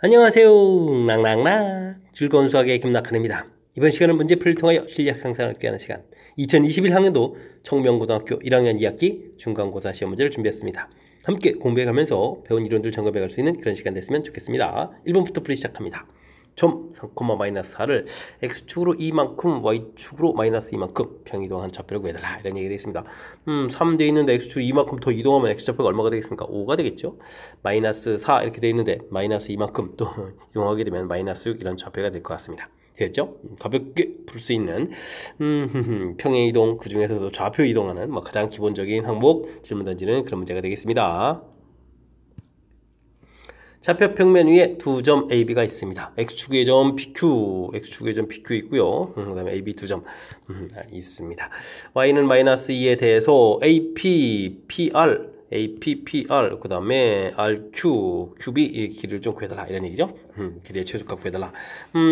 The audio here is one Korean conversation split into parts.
안녕하세요. 낭낭낭 즐거운 수학의 김낙한입니다. 이번 시간은 문제풀이를 통하여 실력 향상을 꾀하는 시간 2021학년도 청명고등학교 1학년 2학기 중간고사 시험 문제를 준비했습니다. 함께 공부해가면서 배운 이론들 점검해갈 수 있는 그런 시간 됐으면 좋겠습니다. 1번부터 풀이 시작합니다. 점 3,-4를 x축으로 이만큼 y축으로 마이너스 이만큼 평이동한 좌표를 구해달라 이런 얘기가 되겠습니다. 3 돼 있는데 x축 이만큼 더 이동하면 x좌표가 얼마가 되겠습니까? 5가 되겠죠. 마이너스 4 이렇게 돼 있는데 마이너스 이만큼 또 이동하게 되면 마이너스 6 이런 좌표가 될 것 같습니다. 되겠죠? 가볍게 풀 수 있는 평행 이동, 그 중에서도 좌표 이동하는 가장 기본적인 항목 질문 던지는 그런 문제가 되겠습니다. 좌표 평면 위에 두 점 AB가 있습니다. X축의 점 PQ, X축의 점 PQ 있고요. 그 다음에 AB 두 점 있습니다. Y는 마이너스 2에 대해서 AP, PR, 그 다음에 RQ, QB 이 길이를 좀 구해달라 이런 얘기죠. 길이의 최소값 구해달라.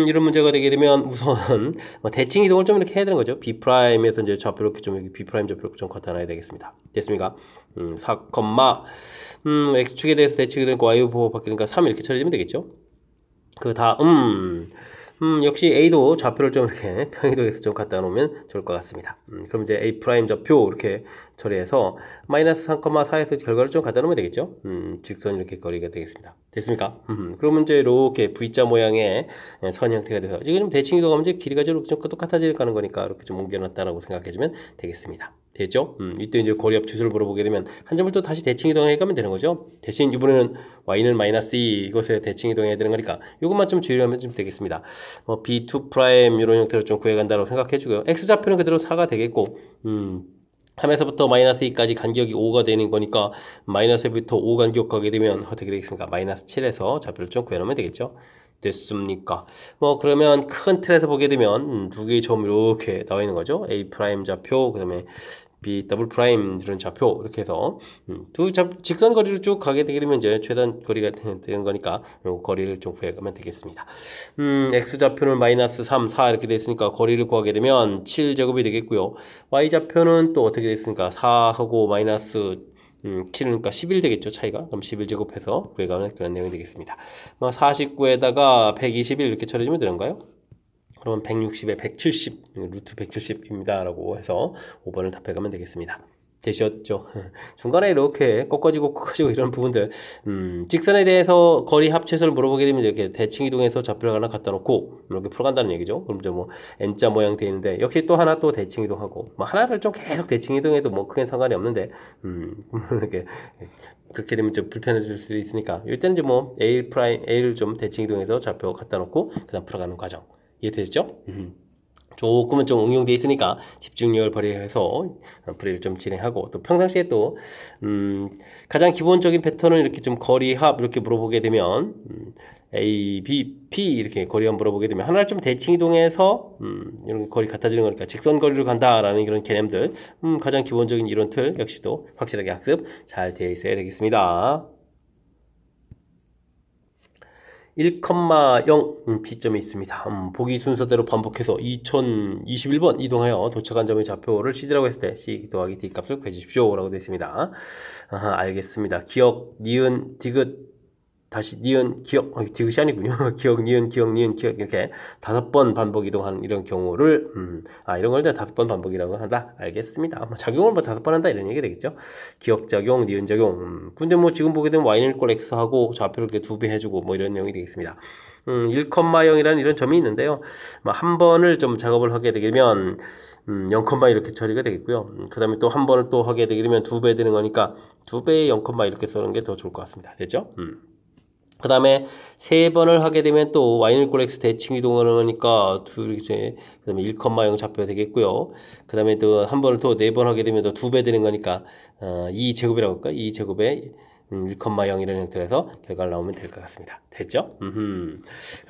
이런 문제가 되게 되면 우선 대칭 이동을 좀 이렇게 해야 되는 거죠. B'에서 이제 좌표를 이렇게 좀 B' 좌표를 좀 갖다 놔야 되겠습니다. 됐습니까? 4, X축에 대해서 대칭이 되니까 Y 보호 바뀌니까 3 이렇게 처리되면 되겠죠. 그 다음 역시 A도 좌표를 좀 이렇게 평이동에서 좀 갖다 놓으면 좋을 것 같습니다. 그럼 이제 A' 좌표 이렇게 처리해서 마이너스 3,4에서 결과를 좀 갖다 놓으면 되겠죠. 직선 이렇게 거리가 되겠습니다. 됐습니까? 그러면 이제 이렇게 V자 모양의 선 형태가 돼서 이게 좀 대칭 이동하면 이제 길이가 좀 똑같아질 가는 거니까 이렇게 좀 옮겨놨다라고 생각해주면 되겠습니다. 됐죠? 이때 이제 거리 합치수를 물어보게 되면 한 점을 또 다시 대칭 이동해 가면 되는 거죠. 대신 이번에는 y는 마이너스 2 이것에 대칭 이동해야 되는 거니까 이것만 좀 주의하면 좀 되겠습니다. B2' 이런 형태로 좀 구해간다고 생각해 주고요. x좌표는 그대로 4가 되겠고 3에서부터 마이너스 2까지 간격이 5가 되는 거니까 마이너스부터 5 간격 가게 되면 어떻게 되겠습니까? 마이너스 7에서 좌표를 좀 구해놓으면 되겠죠. 됐습니까? 그러면 큰 틀에서 보게 되면 두 개의 점 이렇게 나와 있는 거죠. A' 좌표, 그 다음에 B 더블 프라임 이런 좌표 이렇게 해서 직선 거리를 쭉 가게 되게 되면 이제 최단 거리가 되는 거니까 요 거리를 좀 구해가면 되겠습니다. X 좌표는 마이너스 3, 4 이렇게 돼 있으니까 거리를 구하게 되면 7제곱이 되겠고요. Y 좌표는 또 어떻게 됐습니까? 4하고 마이너스 7이니까 11 되겠죠, 차이가. 그럼 11제곱해서 구해가는 그런 내용이 되겠습니다. 49에다가 121 이렇게 처리해주면 되는가요? 그러면 160에 170, 루트 170입니다. 라고 해서 5번을 답해가면 되겠습니다. 되셨죠? 중간에 이렇게 꺾어지고 이런 부분들, 직선에 대해서 거리 합체수를 물어보게 되면 이렇게 대칭 이동해서 좌표를 하나 갖다 놓고 이렇게 풀어간다는 얘기죠. 그럼 이제 N자 모양 되어 있는데 역시 또 하나 또 대칭 이동하고 하나를 좀 계속 대칭 이동해도 크게 상관이 없는데 이렇게 그렇게 되면 좀 불편해질 수도 있으니까 이때는 이제 A를 좀 대칭 이동해서 좌표 갖다 놓고 그다음 풀어가는 과정. 이해되셨죠? 조금은 좀 응용되어 있으니까 집중력을 발휘해서 풀이를 좀 진행하고 또 평상시에 또 가장 기본적인 패턴을 이렇게 좀 거리 합 이렇게 물어보게 되면 A, B, P 이렇게 거리 합 물어보게 되면 하나를 좀 대칭 이동해서 이런 거리 같아지는 거니까 직선 거리로 간다라는 그런 개념들 가장 기본적인 이론 틀 역시도 확실하게 학습 잘 되어 있어야 되겠습니다. 1,0 P점이 있습니다. 보기 순서대로 반복해서 2021번 이동하여 도착한 점의 좌표를 CD라고 했을 때 C 더하기 D 값을 구해주십시오 라고 되어 있습니다. 알겠습니다. 기억, 니은, 디귿, 다시 니은, 기억, 디귿이 아니군요. 기억, 니은, 니은, 기억 이렇게 5번 반복 이동하는 이런 경우를 이런 걸 5번 반복이라고 한다. 알겠습니다. 작용을 5번 한다 이런 얘기 되겠죠. 기억 작용, 니은 작용. 근데 지금 보게 되면 y는 꼴 x하고 좌표를 이렇게 2배 해주고 이런 내용이 되겠습니다. 1,0이라는 이런 점이 있는데요. 한 번을 좀 작업을 하게 되면 0, 이렇게 처리가 되겠고요. 그 다음에 또 한 번을 또 하게 되게 되면 2배 되는 거니까 2배의 0, 이렇게 쓰는 게 더 좋을 것 같습니다. 됐죠? 그 다음에 3번을 하게 되면 또 y는 꼴 x 대칭 이동을 하니까 그 다음에 1,0 좌표가 되겠고요. 그 다음에 또 한 번을 또 4번 하게 되면 또 2배 되는 거니까 2제곱이라고 할까? 2제곱에 1,0이라는 형태에서 결과를 나오면 될 것 같습니다. 됐죠? 그럼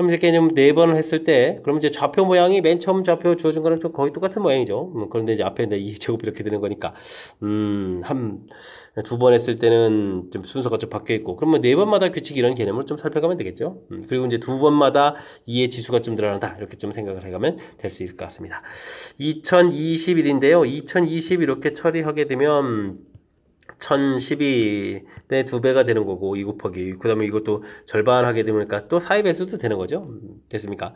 이렇게 좀 4번을 했을 때, 그럼 이제 좌표 모양이 맨 처음 좌표 주어진 거랑 좀 거의 똑같은 모양이죠. 그런데 이제 앞에 2제곱 이렇게 되는 거니까, 2번 했을 때는 좀 순서가 좀 바뀌어 있고, 그러면 4번마다 규칙 이런 개념을 좀 살펴가면 되겠죠. 그리고 이제 2번마다 2의 지수가 좀 늘어난다. 이렇게 좀 생각을 해가면 될 수 있을 것 같습니다. 2021인데요. 2020 이렇게 처리하게 되면, 1012의 2배가 되는 거고 2 곱하기 그 다음에 이것도 절반 하게 되니까 또 4의 배수도 되는 거죠. 됐습니까?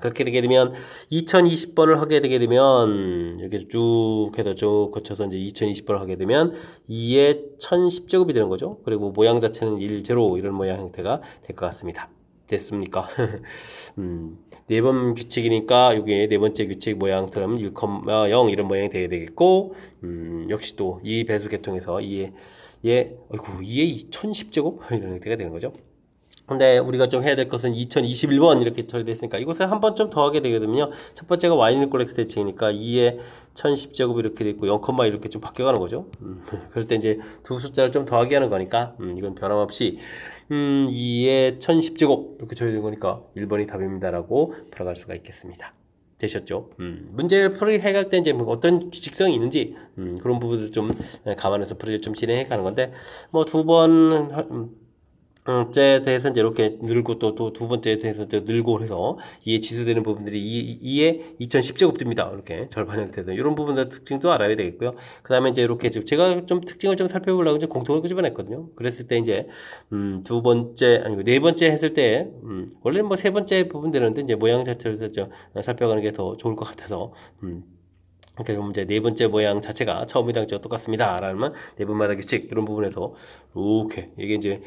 그렇게 되게 되면 2020번을 하게 되게 되면 이렇게 쭉 해서 쭉 거쳐서 이제 2020번을 하게 되면 2의 1010제곱이 되는 거죠. 그리고 모양 자체는 1, 0 이런 모양 형태가 될 것 같습니다. 됐습니까? 네 번 규칙이니까 이게 네 번째 규칙 모양처럼 1,0 이런 모양이 되어야 되겠고 역시 또 이 배수 계통에서 2의 1010제곱 이런 형태가 되는 거죠. 근데 우리가 좀 해야 될 것은 2021번 이렇게 처리됐으니까 이것을 한 번 좀 더 하게 되거든요. 첫 번째가 y는 equal x 대칭이니까 2의 1010제곱이 이렇게 돼 있고 0, 이렇게 좀 바뀌어가는 거죠. 그럴 때 이제 두 숫자를 좀 더하게 하는 거니까 이건 변함없이 2의 1010제곱 이렇게 처리된 거니까 1번이 답입니다라고 풀어갈 수가 있겠습니다. 되셨죠? 문제를 풀이해갈 때 이제 뭐 어떤 규칙성이 있는지 그런 부분을 좀 감안해서 풀이를 좀 진행해 가는 건데 뭐 째에 대해서 이제 이렇게 늘고 또 두 번째에 대해서 이제 늘고 해서 이에 지수되는 부분들이 2에 2010제곱됩니다. 이렇게 절반 형태에서 이런 부분들 특징도 알아야 되겠고요. 그 다음에 이제 이렇게 제가 좀 특징을 좀 살펴보려고 이제 공통을 끄집어냈거든요. 그랬을 때 이제 두 번째 아니고 네 번째 했을 때 원래는 뭐 세 번째 부분 되는데 이제 모양 자체를 살펴가는 게 더 좋을 것 같아서 그럼 이제 네 번째 모양 자체가 처음이랑 똑같습니다. 라는 네 번마다 규칙 이런 부분에서 이렇게 이게 이제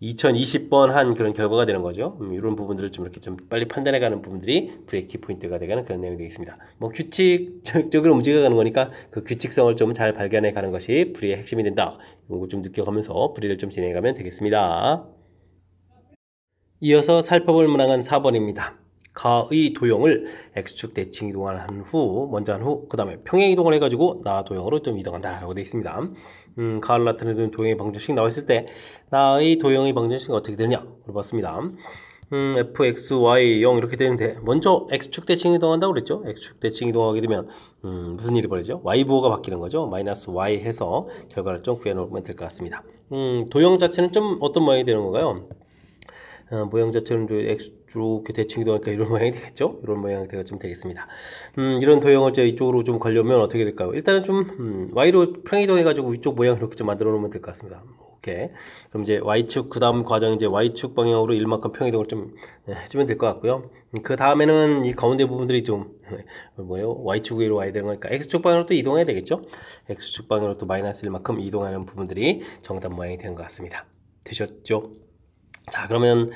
2020번 한 그런 결과가 되는 거죠. 이런 부분들을 좀 이렇게 좀 빨리 판단해가는 부분들이 불의 키포인트가 되가는 그런 내용이 되겠습니다. 뭐 규칙적으로 움직여가는 거니까 그 규칙성을 좀 잘 발견해가는 것이 불의 핵심이 된다. 이런 거 좀 느껴가면서 불의를 좀 진행해가면 되겠습니다. 이어서 살펴볼 문항은 4번입니다. 가의 도형을 x축 대칭 이동을 한 후, 먼저 한 후, 그 다음에 평행 이동을 해가지고 나 도형으로 좀 이동한다 라고 되어 있습니다. 가를 나타내는 도형의 방정식 나왔을 때 나의 도형의 방정식은 어떻게 되느냐 물어봤습니다. fx, y, 0 이렇게 되는데 먼저 x축 대칭 이동한다고 그랬죠. x축 대칭 이동하게 되면 무슨 일이 벌어지죠? y부호가 바뀌는 거죠. 마이너스 y 해서 결과를 좀 구해놓으면 될 것 같습니다. 도형 자체는 좀 어떤 모양이 되는 건가요? 모양 자체는 이렇게 대칭 이동하니까 이런 모양이 되겠죠? 이런 모양대가 좀 되겠습니다. 이런 도형을 이쪽으로 좀 가려면 어떻게 될까요? 일단은 좀 y로 평행 이동해가지고 이쪽 모양 이렇게 좀 만들어 놓으면 될 것 같습니다. 오케이. 그럼 이제 y축 그 다음 과정 이제 y축 방향으로 일만큼 평행 이동을 좀 해주면 될 것 같고요. 그 다음에는 이 가운데 부분들이 좀 y축 위로 와야 되는 거니까 x축 방향으로 또 이동해야 되겠죠? x축 방향으로 또 마이너스 1만큼 이동하는 부분들이 정답 모양이 되는 것 같습니다. 되셨죠? 자, 그러면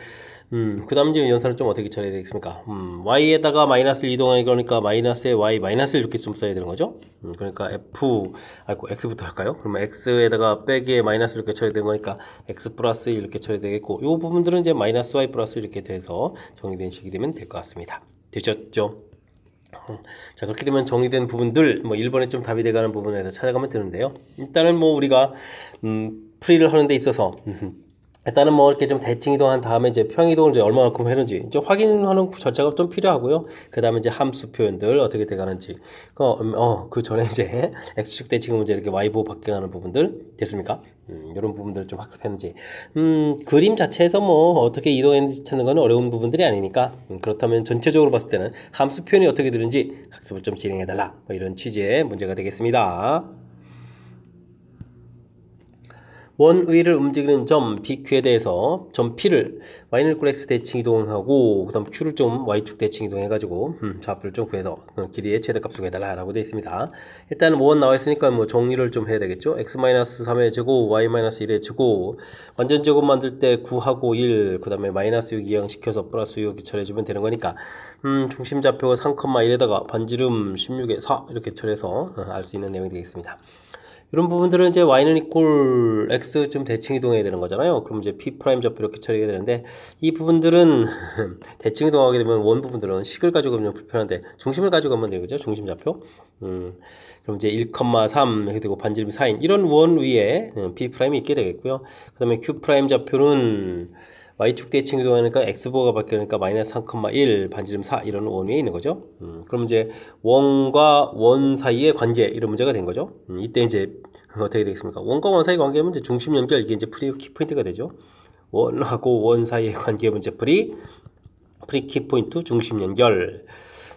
그 다음 이제 연산을 좀 어떻게 처리해야 되겠습니까? y에다가 마이너스를 이동하니 그러니까 마이너스에 y 마이너스 이렇게 좀 써야 되는 거죠. 그러니까 x부터 할까요? 그러면 x에다가 빼기에 마이너스 이렇게 처리되는 거니까 x 플러스 이렇게 처리되겠고 이 부분들은 이제 마이너스 y 플러스 이렇게 돼서 정리된 식이 되면 될 것 같습니다. 되셨죠? 자, 그렇게 되면 정리된 부분들 뭐 1번에 좀 답이 돼가는 부분에서 찾아가면 되는데요. 일단은 뭐 우리가 풀이를 하는 데 있어서 일단은 뭐 이렇게 좀 대칭 이동한 다음에 이제 평행 이동을 이제 얼마만큼 했는지 이제 확인하는 절차가 좀 필요하고요. 그 다음에 이제 함수 표현들 어떻게 돼가는지 그 전에 이제 x축 대칭 문제 이렇게 y보 바뀌어가는 부분들 됐습니까? 이런 부분들 좀 학습했는지 그림 자체에서 뭐 어떻게 이동했는지 찾는 건 어려운 부분들이 아니니까 그렇다면 전체적으로 봤을 때는 함수 표현이 어떻게 되는지 학습을 좀 진행해달라 뭐 이런 취지의 문제가 되겠습니다. 원의를 움직이는 점 BQ에 대해서 점 P를 y는 x 대칭 이동하고 그 다음 Q를 좀 y축 대칭 이동해가지고 좌표를 좀 구해서 길이의 최대값을 구해달라 라고 되어 있습니다. 일단 원 나와 있으니까 뭐 정리를 좀 해야 되겠죠. x-3의 제곱 y-1의 제곱 완전 제곱 만들 때 9하고 1 그 다음에 마이너스 6 이항시켜서 플러스 6 처리해주면 되는 거니까 중심 좌표 3,1에다가 반지름 16에 4 이렇게 처리해서 알 수 있는 내용이 되겠습니다. 이런 부분들은 이제 y는 equal x 좀 대칭 이동해야 되는 거잖아요. 그럼 이제 p 프라임 좌표 이렇게 처리해야 되는데 이 부분들은 대칭 이동하게 되면 원 부분들은 식을 가지고 가면 불편한데 중심을 가지고 가면 되겠죠. 중심 좌표. 그럼 이제 1,3 이렇게 되고 반지름이 4인 이런 원 위에 p 프라임이 있게 되겠고요. 그 다음에 q 프라임 좌표는 y축 대칭 이동하니까 x보가 바뀌니까 마이너스 3,1 반지름 4 이런 원 위에 있는 거죠. 그럼 이제 원과 원 사이의 관계 이런 문제가 된 거죠. 이때 이제 어떻게 되겠습니까? 원과 원 사이 관계면 이제 중심 연결 이게 이제 프리 키포인트가 되죠. 원하고 원 사이의 관계 문제 프리 키포인트 중심 연결.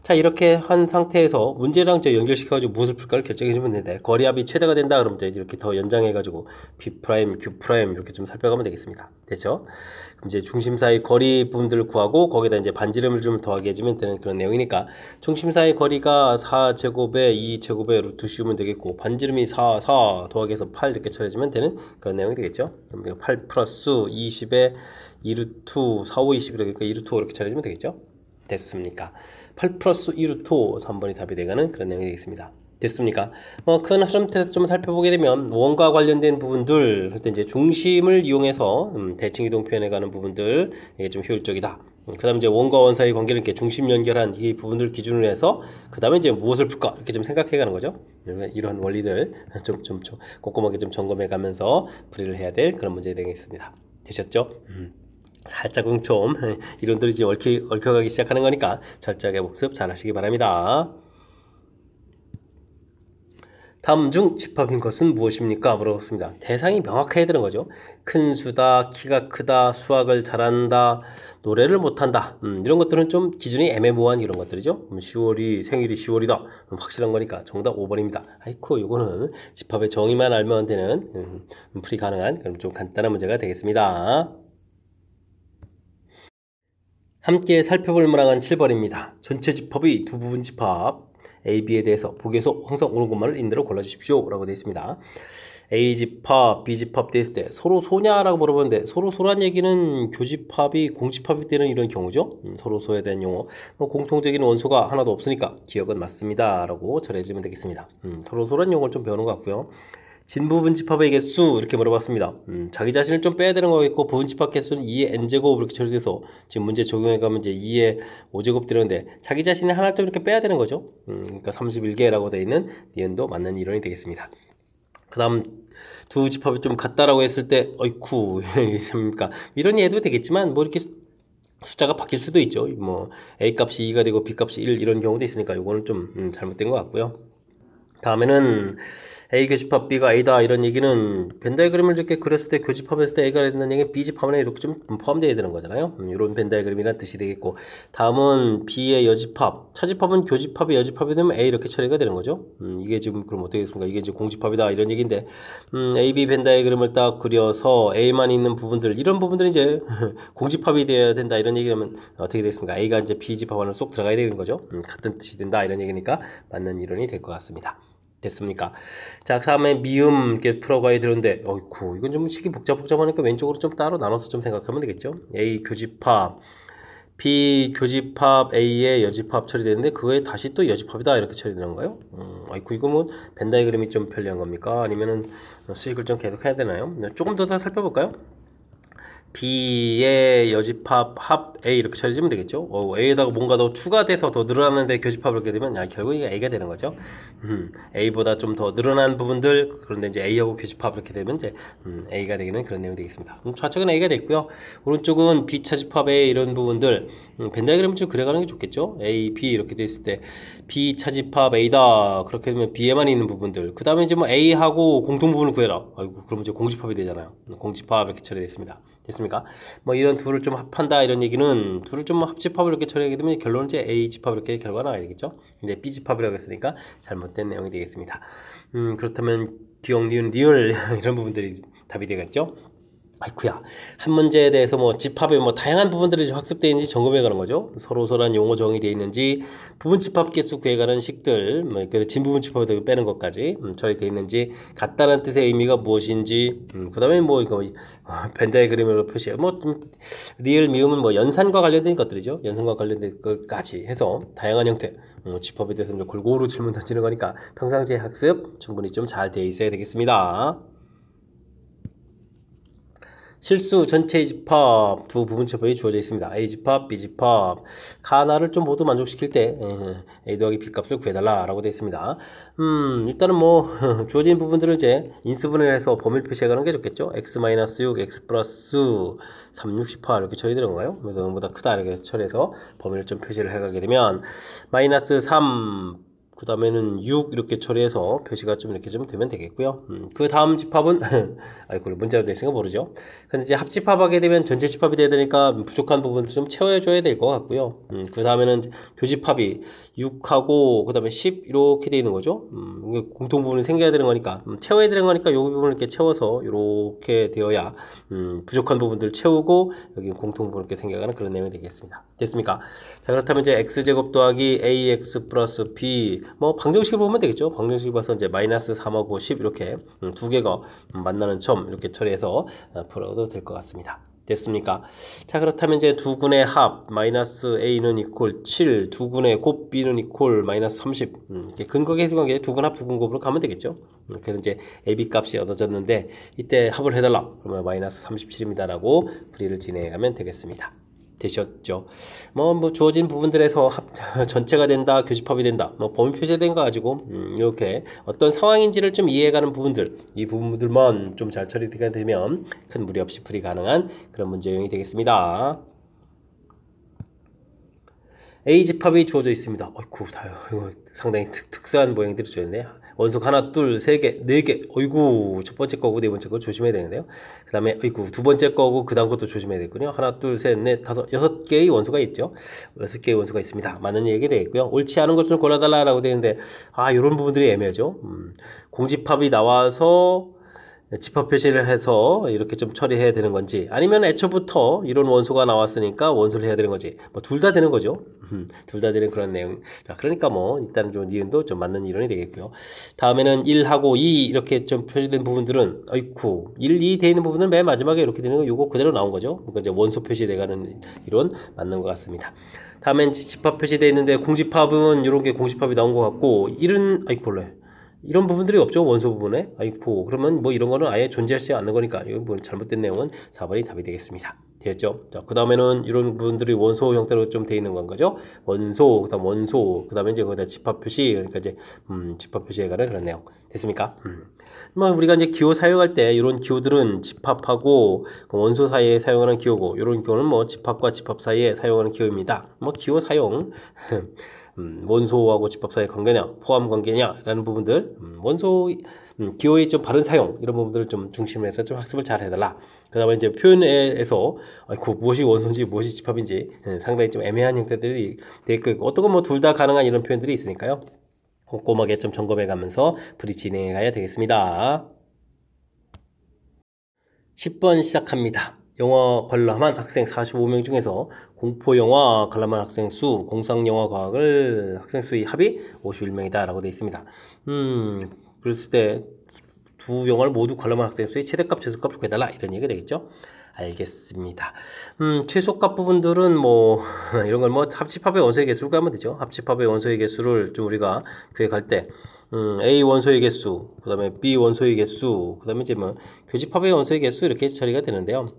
자, 이렇게 한 상태에서 문제랑 연결시켜가지고 무엇을 풀까를 결정해주면 되는데, 거리합이 최대가 된다 그러면 이제 이렇게 더 연장해가지고 B', Q' 이렇게 좀 살펴가면 되겠습니다. 됐죠? 그럼 이제 중심 사이 거리 부분들을 구하고 거기다 이제 반지름을 좀 더하게 해주면 되는 그런 내용이니까, 중심 사이 거리가 4제곱에 2제곱에 루트 씌우면 되겠고, 반지름이 4 더하기 해서 8 이렇게 처리해주면 되는 그런 내용이 되겠죠? 그럼 8 플러스 20에 2루트 4, 5, 20 이렇게 2루트 5 이렇게 처리해주면 되겠죠? 됐습니까? 8 플러스 2루트 5, 3번이 답이 되가는 그런 내용이 되겠습니다. 됐습니까? 큰 흐름에서 좀 살펴보게 되면 원과 관련된 부분들, 그때 이제 중심을 이용해서 대칭 이동 표현해 가는 부분들, 이게 좀 효율적이다. 그 다음에 이제 원과 원 사이 관계를 이렇게 중심 연결한 이 부분들 기준으로 해서 그 다음에 이제 무엇을 풀까 이렇게 좀 생각해 가는 거죠. 이런 원리들 좀 꼼꼼하게 좀 점검해 가면서 풀이를 해야 될 그런 문제 되겠습니다. 되셨죠? 살짝 좀 이론들이 이제 얽혀가기 시작하는 거니까 철저하게 복습 잘 하시기 바랍니다. 다음 중 집합인 것은 무엇입니까? 물어봤습니다. 대상이 명확해야 되는 거죠. 큰 수다, 키가 크다, 수학을 잘한다, 노래를 못한다. 이런 것들은 좀 기준이 애매모호한 이런 것들이죠. 10월이 생일이 10월이다. 확실한 거니까 정답 5번입니다. 아이쿠, 요거는 집합의 정의만 알면 되는 풀이 가능한 그럼 좀 간단한 문제가 되겠습니다. 함께 살펴볼 문항은 7번입니다. 전체 집합의 두 부분 집합 A, B에 대해서 보기에서 항상 옳은 것만을 임대로 골라주십시오 라고 되어 있습니다. A 집합, B 집합 되었을 때 서로 소냐라고 물어보는데, 서로 소란 얘기는 교집합이 공집합이 되는 이런 경우죠. 서로 소에 대한 용어, 공통적인 원소가 하나도 없으니까 기억은 맞습니다 라고 전해주면 되겠습니다. 서로 소란 용어를 좀 배우는 것 같고요. 진부분 집합의 개수 이렇게 물어봤습니다. 자기 자신을 좀 빼야 되는 거겠고, 부분 집합 개수는 2의 n제곱 이렇게 처리돼서 지금 문제 적용해 가면 이제 2의 5제곱 되는데, 자기 자신을 하나를 좀 이렇게 빼야 되는 거죠. 그러니까 31개라고 되어 있는 니은도 맞는 이론이 되겠습니다. 그 다음 두 집합이 좀 같다라고 했을 때 어이쿠 뭡니까 이런 예도 되겠지만, 뭐 이렇게 숫자가 바뀔 수도 있죠. 뭐 A 값이 2가 되고 B 값이 1 이런 경우도 있으니까 이거는 좀 잘못된 것 같고요. 다음에는 A 교집합 B가 A다 이런 얘기는 벤 다이그램을 이렇게 그렸을 때 교집합했을 때 A가 된다는 얘기는 B 집합에 이렇게 좀 포함되어야 되는 거잖아요. 이런 벤 다이그램이라는 뜻이 되겠고, 다음은 B의 여집합, 차집합은 교집합이 여집합이 되면 A 이렇게 처리가 되는 거죠. 이게 지금 그럼 어떻게 되겠습니까? 이게 이제 공집합이다 이런 얘기인데, A, B 벤 다이그램을 딱 그려서 A만 있는 부분들, 이런 부분들이 이제 공집합이 되어야 된다 이런 얘기라면 어떻게 되겠습니까? A가 이제 B 집합 안에 쏙 들어가야 되는 거죠. 같은 뜻이 된다 이런 얘기니까 맞는 이론이 될 것 같습니다. 됐습니까? 자, 그 다음에 미음 이렇게 풀어가야 되는데, 어이쿠, 이건 좀 식이 복잡하니까 왼쪽으로 좀 따로 나눠서 좀 생각하면 되겠죠. A 교집합, B 교집합 A의 여집합 처리되는데, 그거에 다시 또 여집합이다 이렇게 처리되는 건가요? 아이쿠, 이거 뭐 벤 다이그램이 좀 편리한 겁니까? 아니면은 수익을 좀 계속 해야 되나요? 조금 더 살펴볼까요? B의 여집합 합 A 이렇게 처리해주면 되겠죠. A에다가 뭔가 더 추가돼서 더 늘어나는데 교집합을 하게 되면 결국 이게 A가 되는 거죠. A보다 좀 더 늘어난 부분들, 그런데 이제 A하고 교집합 이렇게 되면 이제 A가 되기는 그런 내용이 되겠습니다. 좌측은 A가 됐고요. 오른쪽은 B 차집합 A 이런 부분들, 벤 다이그램을 좀 그려가는 게 좋겠죠. A, B 이렇게 됐을 때 B 차집합 A다 그렇게 되면 B에만 있는 부분들, 그 다음에 이제 뭐 A하고 공통 부분을 구해라. 아이고, 그럼 이제 공집합이 되잖아요. 공집합 이렇게 처리됐습니다. 됐습니까? 뭐 이런 둘을 좀 합한다 이런 얘기는, 둘을 좀 합집합을 이렇게 처리하게 되면 결론은 이제 A 집합 이렇게 결과가 나와야 되겠죠. 근데 B 집합이라고 했으니까 잘못된 내용이 되겠습니다. 그렇다면 기억, 니은, 리을 이런 부분들이 답이 되겠죠. 아이쿠야, 한 문제에 대해서 뭐 집합의 뭐 다양한 부분들이 학습되어 있는지 점검해 가는 거죠. 서로서란 용어 정의되어 있는지, 부분 집합 개수 구해가는 식들, 뭐 진부분 집합을 빼는 것까지 처리되어 있는지, 같다는 뜻의 의미가 무엇인지, 그 다음에 뭐 이거 벤 다이그램으로 표시해, 뭐 리을 미음은 뭐 연산과 관련된 것들이죠. 연산과 관련된 것까지 해서 다양한 형태 집합에 대해서 골고루 질문 던지는 거니까 평상시에 학습 충분히 좀 잘 되어 있어야 되겠습니다. 실수 전체의 집합 두 부분 집합이 주어져 있습니다. A 집합, B 집합 하나를 좀 모두 만족시킬 때 A 더하기 B 값을 구해달라 라고 되어 있습니다. 일단은 뭐 주어진 부분들을 이제 인수분해를 해서 범위를 표시해가는 게 좋겠죠. x-6, x 플러스 3, 6, 18 이렇게 처리되는 건가요? 그래서 0보다 크다 이렇게 처리해서 범위를 좀 표시를 해가게 되면 마이너스 3 그 다음에는 6 이렇게 처리해서 표시가 좀 이렇게 좀 되면 되겠고요. 그 다음 집합은 아이고 문자로 되어 있으니까 모르죠. 근데 이제 합집합하게 되면 전체 집합이 돼야 되니까 부족한 부분을 좀 채워줘야 될 것 같고요. 그 다음에는 교집합이 6하고 그 다음에 10 이렇게 되어 있는 거죠. 공통 부분이 생겨야 되는 거니까 채워야 되는 거니까 이 부분을 이렇게 채워서 이렇게 되어야 부족한 부분들 채우고 여기 공통 부분 이렇게 생겨가는 그런 내용이 되겠습니다. 됐습니까? 자, 그렇다면 이제 x제곱 더하기 ax 플러스 b 뭐 방정식을 보면 되겠죠. 방정식을 봐서 이제 마이너스 3하고 10 이렇게 두 개가 만나는 점 이렇게 처리해서 풀어도 될 것 같습니다. 됐습니까? 자, 그렇다면 이제 두 군의 합 마이너스 a는 이퀄 7, 두 군의 곱 b는 이퀄 마이너스 30 근거 계수관계 두 군 합 두 군 곱으로 가면 되겠죠. 그래서 이제 ab 값이 얻어졌는데 이때 합을 해달라 그러면 마이너스 37입니다 라고 풀이를 진행해가면 되겠습니다. 되셨죠? 뭐 주어진 부분들에서 전체가 된다, 교집합이 된다, 뭐 범위 표시된 거 가지고 이렇게 어떤 상황인지를 좀 이해해가는 부분들, 이 부분들만 좀 잘 처리가 되면 큰 무리 없이 풀이 가능한 그런 문제 유형이 되겠습니다. A 집합이 주어져 있습니다. 어이구, 이거 상당히 특수한 모양들이 주어졌네. 원소가 하나, 둘, 세 개, 네 개. 어이구, 첫 번째 거고 네 번째 거 조심해야 되는데요. 그 다음에 어이구, 두 번째 거고 그 다음 것도 조심해야 되겠군요. 하나, 둘, 셋, 넷, 다섯, 6개의 원소가 있죠. 6개의 원소가 있습니다. 맞는 얘기 되겠고요. 옳지 않은 것을 골라달라고 되는데 이런 부분들이 애매하죠. 공집합이 나와서 집합 표시를 해서 이렇게 좀 처리해야 되는 건지 아니면 애초부터 이런 원소가 나왔으니까 원소를 해야 되는 건지 뭐 둘 다 되는 거죠. 둘 다 되는 그런 내용. 그러니까 뭐 일단 좀 니은도 좀 맞는 이론이 되겠고요. 다음에는 1하고 2 이렇게 좀 표시된 부분들은 어이쿠 1, 2 되어 있는 부분은 맨 마지막에 이렇게 되는 거 요거 그대로 나온 거죠. 그러니까 이제 원소 표시돼가는 이론 맞는 것 같습니다. 다음엔 집합 표시되어 있는데 공집합은 이런 게 공집합이 나온 것 같고 1은 아이쿠 원래 이런 부분들이 없죠. 원소 부분에. 아이고 그러면 뭐 이런 거는 아예 존재하지 않는 거니까 이거 뭐 잘못된 내용은 4번이 답이 되겠습니다. 되었죠? 자, 그 다음에는 이런 부분들이 원소 형태로 좀 되어 있는 건 거죠. 원소, 그 다음 원소, 그 다음에 이제 거기다 집합 표시, 그러니까 이제 집합 표시에 관한 그런 내용 됐습니까? 뭐 우리가 이제 기호 사용할 때 이런 기호들은 집합하고 원소 사이에 사용하는 기호고 이런 기호는 뭐 집합과 집합 사이에 사용하는 기호입니다. 뭐 기호 사용 원소하고 집합 사이의 관계냐, 포함 관계냐 라는 부분들, 원소 기호의 좀 바른 사용 이런 부분들을 좀 중심으로 해서 좀 학습을 잘 해달라. 그 다음에 이제 표현에서 무엇이 원소인지 무엇이 집합인지 상당히 좀 애매한 형태들이 되어 있고 어떤 건 뭐 둘 다 가능한 이런 표현들이 있으니까요. 꼼꼼하게 좀 점검해 가면서 풀이 진행해 가야 되겠습니다. 10번 시작합니다. 영어 관람한 학생 45명 중에서 공포영화 관람한 학생 수, 공상영화 과학을 학생 수의 합이 51명이다 라고 되어 있습니다. 그랬을 때 두 영화를 모두 관람한 학생 수의 최대값, 최소값을 구해달라 이런 얘기가 되겠죠. 알겠습니다. 최소값 부분들은 뭐 이런 걸 뭐 합집합의 원소의 개수를 구하면 되죠. 합집합의 원소의 개수를 좀 우리가 구해갈 때 A 원소의 개수, 그 다음에 B 원소의 개수, 그 다음에 이제 뭐 교집합의 원소의 개수 이렇게 처리가 되는데요.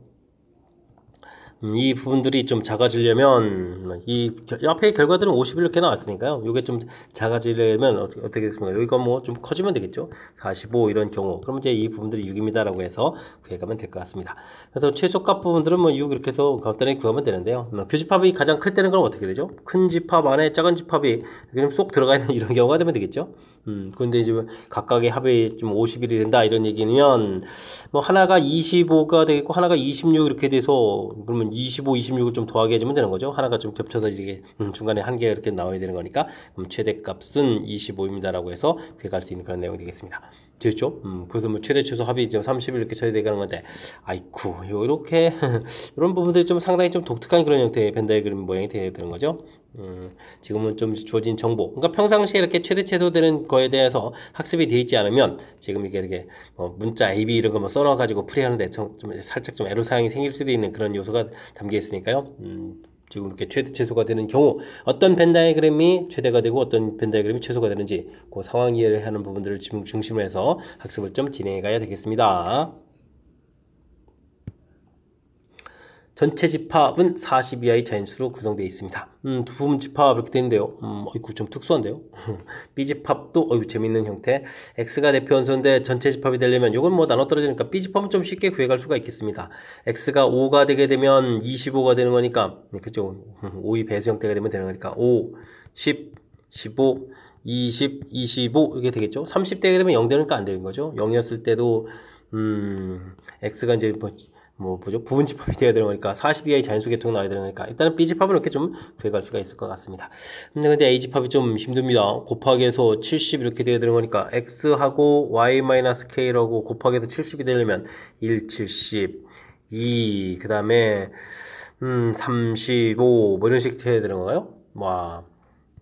이 부분들이 좀 작아지려면 이 앞에 결과들은 50 이렇게 나왔으니까요. 이게 좀 작아지려면 어떻게 됐습니까? 여기가 뭐 좀 커지면 되겠죠. 45 이런 경우. 그럼 이제 이 부분들이 6입니다라고 해서 구해가면 될 것 같습니다. 그래서 최소값 부분들은 뭐 6 이렇게 해서 간단히 구하면 되는데요. 교집합이 가장 클 때는 그럼 어떻게 되죠? 큰 집합 안에 작은 집합이 그냥 쏙 들어가 있는 이런 경우가 되면 되겠죠. 그런데 이제 각각의 합이 좀 50일이 된다 이런 얘기면 뭐 하나가 25가 되겠고 하나가 26 이렇게 돼서 그러면 25, 26을 좀 더하게 해주면 되는 거죠. 하나가 좀 겹쳐서 이렇게 중간에 한 개가 이렇게 나와야 되는 거니까 그럼 최대값은 25입니다라고 해서 구해갈 수 있는 그런 내용이 되겠습니다. 됐죠? 그래서 뭐 최대 최소 합이 이제 30일 이렇게 처리되가는 건데 아이쿠 요렇게 이런 부분들이 좀 상당히 좀 독특한 그런 형태의 벤다이그램 모양이 되어야 되는 거죠. 지금은 좀 주어진 정보 그러니까 평상시에 이렇게 최대 최소 되는 거에 대해서 학습이 되어 있지 않으면 지금 이렇게 뭐 문자 A, B 이런 거 뭐 써놔 가지고 풀이하는데 좀 살짝 좀 애로사항이 생길 수도 있는 그런 요소가 담겨 있으니까요. 지금 이렇게 최대 최소가 되는 경우 어떤 벤다이그램이 최대가 되고 어떤 벤다이그램이 최소가 되는지 그 상황 이해를 하는 부분들을 중심으로 해서 학습을 좀 진행해 가야 되겠습니다. 전체 집합은 40 이하의 자연수로 구성되어 있습니다. 두 부분 집합 이렇게 되는데요. 이거 좀 특수한데요. B 집합도 재밌는 형태. X가 대표 원소인데 전체 집합이 되려면 이건 뭐 나눠 떨어지니까 B 집합은 좀 쉽게 구해갈 수가 있겠습니다. X가 5가 되게 되면 25가 되는 거니까 그죠? 5의 배수 형태가 되면 되는 거니까 5, 10, 15, 20, 25 이게 되겠죠. 30대가 되면 0 되니까 안 되는 거죠. 0이었을 때도 x가 이제 뭐죠? 부분집합이 되어야 되는 거니까 40 이하의 자연수 계통이 나와야 되는 거니까 일단은 b집합은 이렇게 좀 구해갈 수가 있을 것 같습니다. 근데 a집합이 좀 힘듭니다. 곱하기해서 70 이렇게 되어야 되는 거니까 x하고 y-k라고 곱하기해서 70이 되려면 1, 70, 2, 그 다음에 35 뭐 이런 식으로 해야 되는 건가요? 와,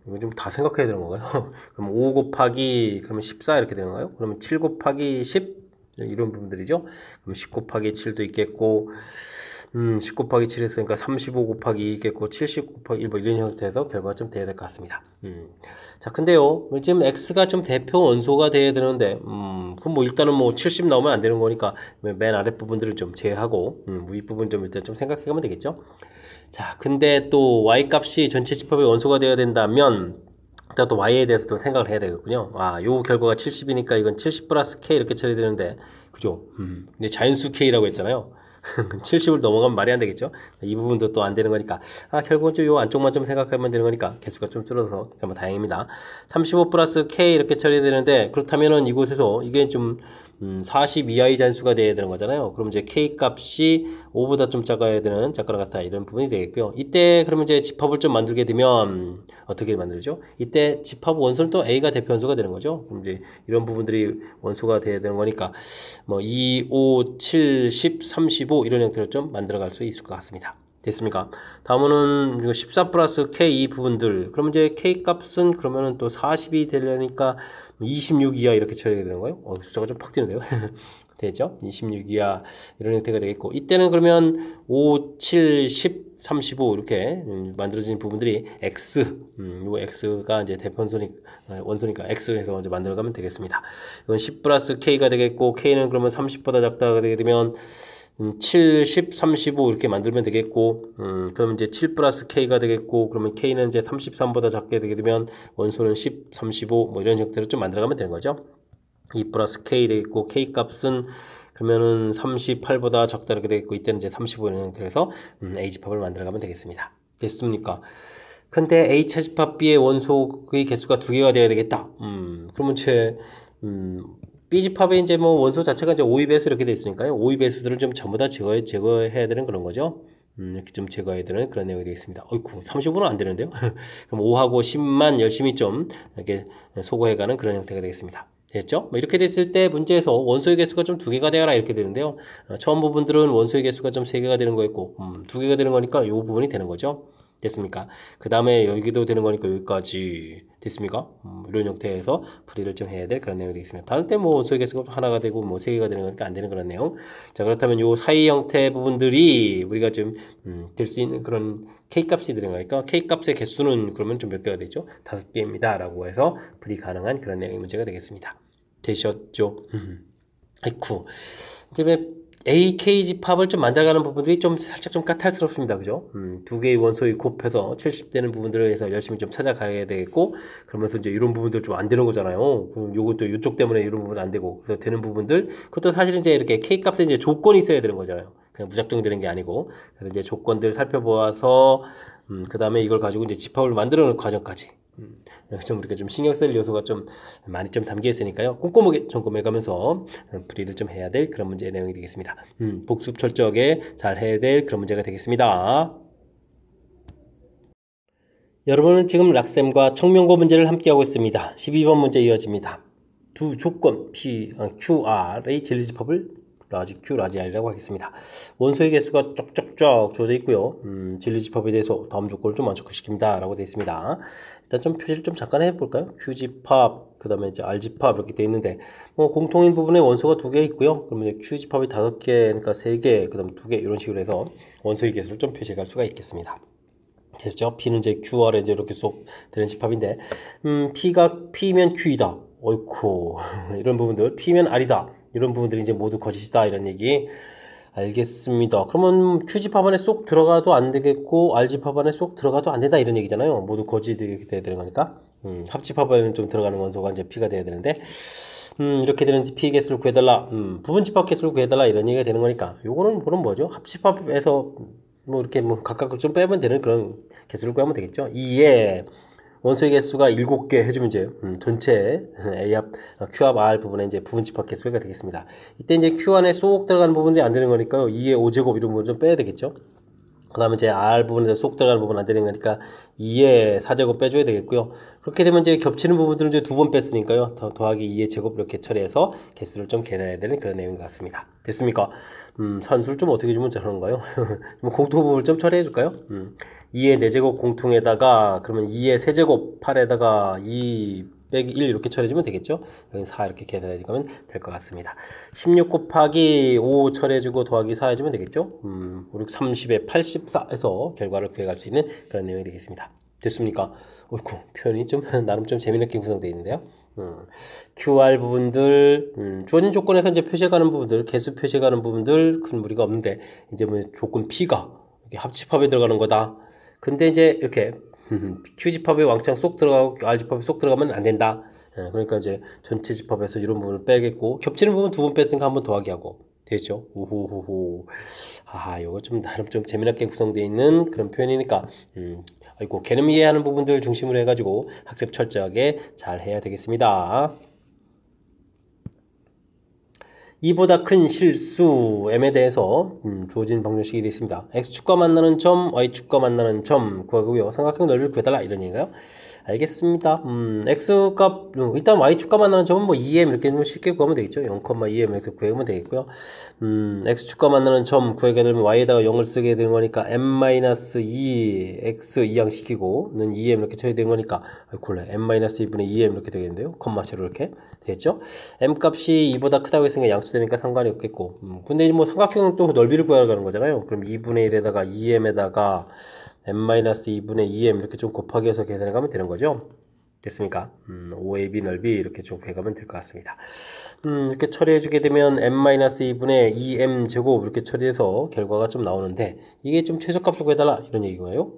이거 좀 다 생각해야 되는 건가요? 그럼 5 곱하기 그러면 14 이렇게 되는 건가요? 그러면 7 곱하기 10 이런 부분들이죠. 그럼 10 곱하기 7도 있겠고 10 곱하기 7 했으니까 35 곱하기 2 있겠고 70 곱하기 1 뭐 이런 형태에서 결과가 좀 돼야 될 것 같습니다. 자, 근데요 지금 x가 좀 대표 원소가 돼야 되는데 그럼 뭐 일단은 뭐 70 나오면 안 되는 거니까 맨 아랫 부분들을 좀 제외하고 윗 부분 좀 일단 좀 생각해 가면 되겠죠. 자, 근데 또 y 값이 전체 집합의 원소가 되어야 된다면 일단 또 y에 대해서도 생각을 해야 되겠군요. 요 결과가 70이니까 이건 70 플러스 k 이렇게 처리되는데, 그죠? 근데 자연수 k라고 했잖아요. 70을 넘어가면 말이 안 되겠죠? 이 부분도 또 안 되는 거니까. 결국은 좀 요 안쪽만 좀 생각하면 되는 거니까 개수가 좀 줄어서 정말 다행입니다. 35 플러스 k 이렇게 처리되는데, 그렇다면은 이곳에서 이게 좀 40 이하의 잔수가 돼야 되는 거잖아요. 그럼 이제 k 값이 5보다 좀 작아야 되는 작거나 같다 이런 부분이 되겠고요. 이때 그러면 이제 집합을 좀 만들게 되면 어떻게 만들죠? 이때 집합 원소는 또 a가 대표 원소가 되는 거죠. 그럼 이제 이런 부분들이 원소가 돼야 되는 거니까 뭐 2, 5, 7, 10, 35 이런 형태로 좀 만들어갈 수 있을 것 같습니다. 됐습니까? 다음은 14 플러스 k 이 부분들. 그러면 이제 k 값은 그러면은 또 40이 되려니까 26 이하 이렇게 처리가 되는 거예요. 숫자가 좀 팍 뛰는데요. 되죠? 26 이하 이런 형태가 되겠고, 이때는 그러면 5, 7, 10, 35 이렇게 만들어진 부분들이 x, 요 x가 이제 대표 원소니까 x에서 이제 만들어가면 되겠습니다. 이건 10 플러스 k가 되겠고, k는 그러면 30보다 작다가 되게 되면 7, 10, 35 이렇게 만들면 되겠고, 그럼 이제 7 플러스 k가 되겠고, 그러면 k는 이제 33보다 작게 되게 되면 원소는 10, 35 뭐 이런 형태로 좀 만들어가면 되는 거죠. 2 플러스 k 되겠고, k 값은 그러면은 38보다 작다 이렇게 되겠고, 이때는 이제 35 이런 형태로 해서 a 집합을 만들어가면 되겠습니다. 됐습니까? 근데 a 차집합 b의 원소의 개수가 2개가 되어야 되겠다. 그러면 제 B집합에 이제 뭐 원소 자체가 이제 5의 배수 이렇게 돼 있으니까요. 5의 배수들을 좀 전부 다 제거해야 되는 그런 거죠. 이렇게 좀 제거해야 되는 그런 내용이 되겠습니다. 어이쿠, 35는 안 되는데요. 그럼 5하고 10만 열심히 좀 이렇게 소거해가는 그런 형태가 되겠습니다. 됐죠? 뭐 이렇게 됐을 때 문제에서 원소의 개수가 좀 2개가 되어라 이렇게 되는데요. 처음 부분들은 원소의 개수가 좀 3개가 되는 거였고, 2개가 되는 거니까 이 부분이 되는 거죠. 됐습니까? 그 다음에 여기도 되는 거니까 여기까지 됐습니까? 이런 형태에서 풀이를 좀 해야 될 그런 내용이 되겠습니다. 다른 때 뭐 원소의 개수가 하나가 되고 뭐 3개가 되는 거니까 안 되는 그런 내용. 자, 그렇다면 요 사이 형태 부분들이 우리가 좀 될 수 있는 그런 K값이 되는 거니까 K값의 개수는 그러면 좀 몇 개가 되죠? 5개입니다 라고 해서 풀이 가능한 그런 내용의 문제가 되겠습니다. 되셨죠? 아이쿠, 이제 AK 집합을 좀 만들어가는 부분들이 좀 살짝 좀 까탈스럽습니다. 그죠? 2개의 원소의 곱해서 70 되는 부분들을 해서 열심히 좀 찾아가야 되겠고, 그러면서 이제 이런 부분들 좀 안 되는 거잖아요. 그럼 요것도 이쪽 때문에 이런 부분 안 되고, 그래서 되는 부분들, 그것도 사실 이제 이렇게 K 값에 이제 조건이 있어야 되는 거잖아요. 그냥 무작정 되는 게 아니고, 그래서 이제 조건들 살펴보아서, 그 다음에 이걸 가지고 이제 집합을 만들어 놓는 과정까지. 좀 우리가 좀 신경 쓸 요소가 좀 많이 좀 담겨 있으니까요. 꼼꼼하게 점검해 가면서 풀이를 좀 해야 될 그런 문제의 내용이 되겠습니다. 복습 철저하게 잘 해야 될 그런 문제가 되겠습니다. 여러분은 지금 락셈과 청명고 문제를 함께 하고 있습니다. 12번 문제 이어집니다. 두 조건 P, QR의 진리집합을 라지 Q, 라지 R이라고 하겠습니다. 원소의 개수가 쫙쫙쫙 주어져 있고요. 진리집합에 대해서 다음 조건을 좀 만족시킵니다 라고 되어 있습니다. 일단 좀 표시를 좀 잠깐 해볼까요? Q집합, 그 다음에 이제 R집합 이렇게 되어 있는데, 뭐 공통인 부분에 원소가 2개 있고요. 그러면 이제 Q집합이 5개, 그러니까 3개, 그 다음 2개 이런 식으로 해서 원소의 개수를 좀 표시해 갈 수가 있겠습니다. 됐죠? P는 이제 QR에 이제 이렇게 쏙 되는 집합인데, P가 P면 Q이다. 어이쿠, 이런 부분들, P면 R이다. 이런 부분들이 이제 모두 거짓이다. 이런 얘기. 알겠습니다. 그러면 Q집합 안에 쏙 들어가도 안 되겠고, R집합 안에 쏙 들어가도 안 된다. 이런 얘기잖아요. 모두 거짓이 돼야 되는 거니까. 합집합 안에는 좀 들어가는 원소가 이제 P가 돼야 되는데, 이렇게 되는 P 개수를 구해달라. 부분집합 개수를 구해달라. 이런 얘기가 되는 거니까. 요거는 그럼 뭐죠? 합집합에서 뭐 이렇게 뭐 각각 좀 빼면 되는 그런 개수를 구하면 되겠죠. 2에 원소의 개수가 7개 해주면 이제 전체 A합, Q합 R 부분에 이제 부분 집합 개수가 되겠습니다. 이때 이제 Q 안에 쏙 들어가는 부분들이 안 되는 거니까요. 2의 5제곱 이런 부분 좀 빼야 되겠죠. 그 다음에 이제 R 부분에 쏙 들어가는 부분 안 되는 거니까 2의 4제곱 빼줘야 되겠고요. 그렇게 되면 이제 겹치는 부분들은 이제 2번 뺐으니까요. 더하기 2의 제곱 이렇게 처리해서 개수를 좀 계산해야 되는 그런 내용인 것 같습니다. 됐습니까? 산수를 좀 어떻게 주면 잘하는가요? 공통 부분을 좀 처리해 줄까요? 2의 4제곱 공통에다가 그러면 2의 세제곱 8에다가 2 빼기 1 이렇게 처리해주면 되겠죠. 여기 4 이렇게 계산해주면 될 것 같습니다. 16 곱하기 5 처리해주고 더하기 4 해주면 되겠죠. 5, 6, 30에 84 해서 결과를 구해갈 수 있는 그런 내용이 되겠습니다. 됐습니까? 어이구, 표현이 좀 나름 좀 재미있게 구성되어 있는데요. QR 부분들, 주어진 조건에서 이제 표시해가는 부분들, 개수 표시해가는 부분들 큰 무리가 없는데 이제 뭐 조건 P가 이렇게 합집합에 들어가는 거다. 근데 이제 이렇게 Q집합에 왕창 쏙 들어가고 R집합에 쏙 들어가면 안 된다. 그러니까 이제 전체 집합에서 이런 부분을 빼겠고 겹치는 부분 2번 뺐으니까 한번 더하기 하고 되죠. 오호호호. 아, 이거 좀 나름 좀 재미나게 구성되어 있는 그런 표현이니까 아이고 개념 이해하는 부분들 중심으로 해가지고 학습 철저하게 잘 해야 되겠습니다. 이보다 큰 실수 M에 대해서 주어진 방정식이 되어 있습니다. X축과 만나는 점, Y축과 만나는 점 구하고요. 삼각형 넓이를 구해달라 이런 얘기인가요? 알겠습니다. X값, 일단 Y축과 만나는 점은 뭐 2M 이렇게 쉽게 구하면 되겠죠. 0,2M 이렇게 구하면 되겠고요. X축과 만나는 점 구하게 되면 Y에다가 0을 쓰게 되는 거니까 M-2 X 이항시키고 는 2M 이렇게 처리되는 거니까 골라 M-2분의 2M 이렇게 되겠는데요. 콤마체로 이렇게 되겠죠. M 값이 2보다 크다고 했으니까 양수되니까 상관이 없겠고 근데 뭐 삼각형은 또 넓이를 구하라는 거잖아요. 그럼 2분의 1에다가 2M에다가 M-2분의 2M 이렇게 좀 곱하기 해서 계산해 가면 되는 거죠. 됐습니까? OAB 넓이 이렇게 좀 구해가면 될 것 같습니다. 이렇게 처리해 주게 되면 M-2분의 2M 제곱 이렇게 처리해서 결과가 좀 나오는데 이게 좀 최소값을 구해달라 이런 얘기가요.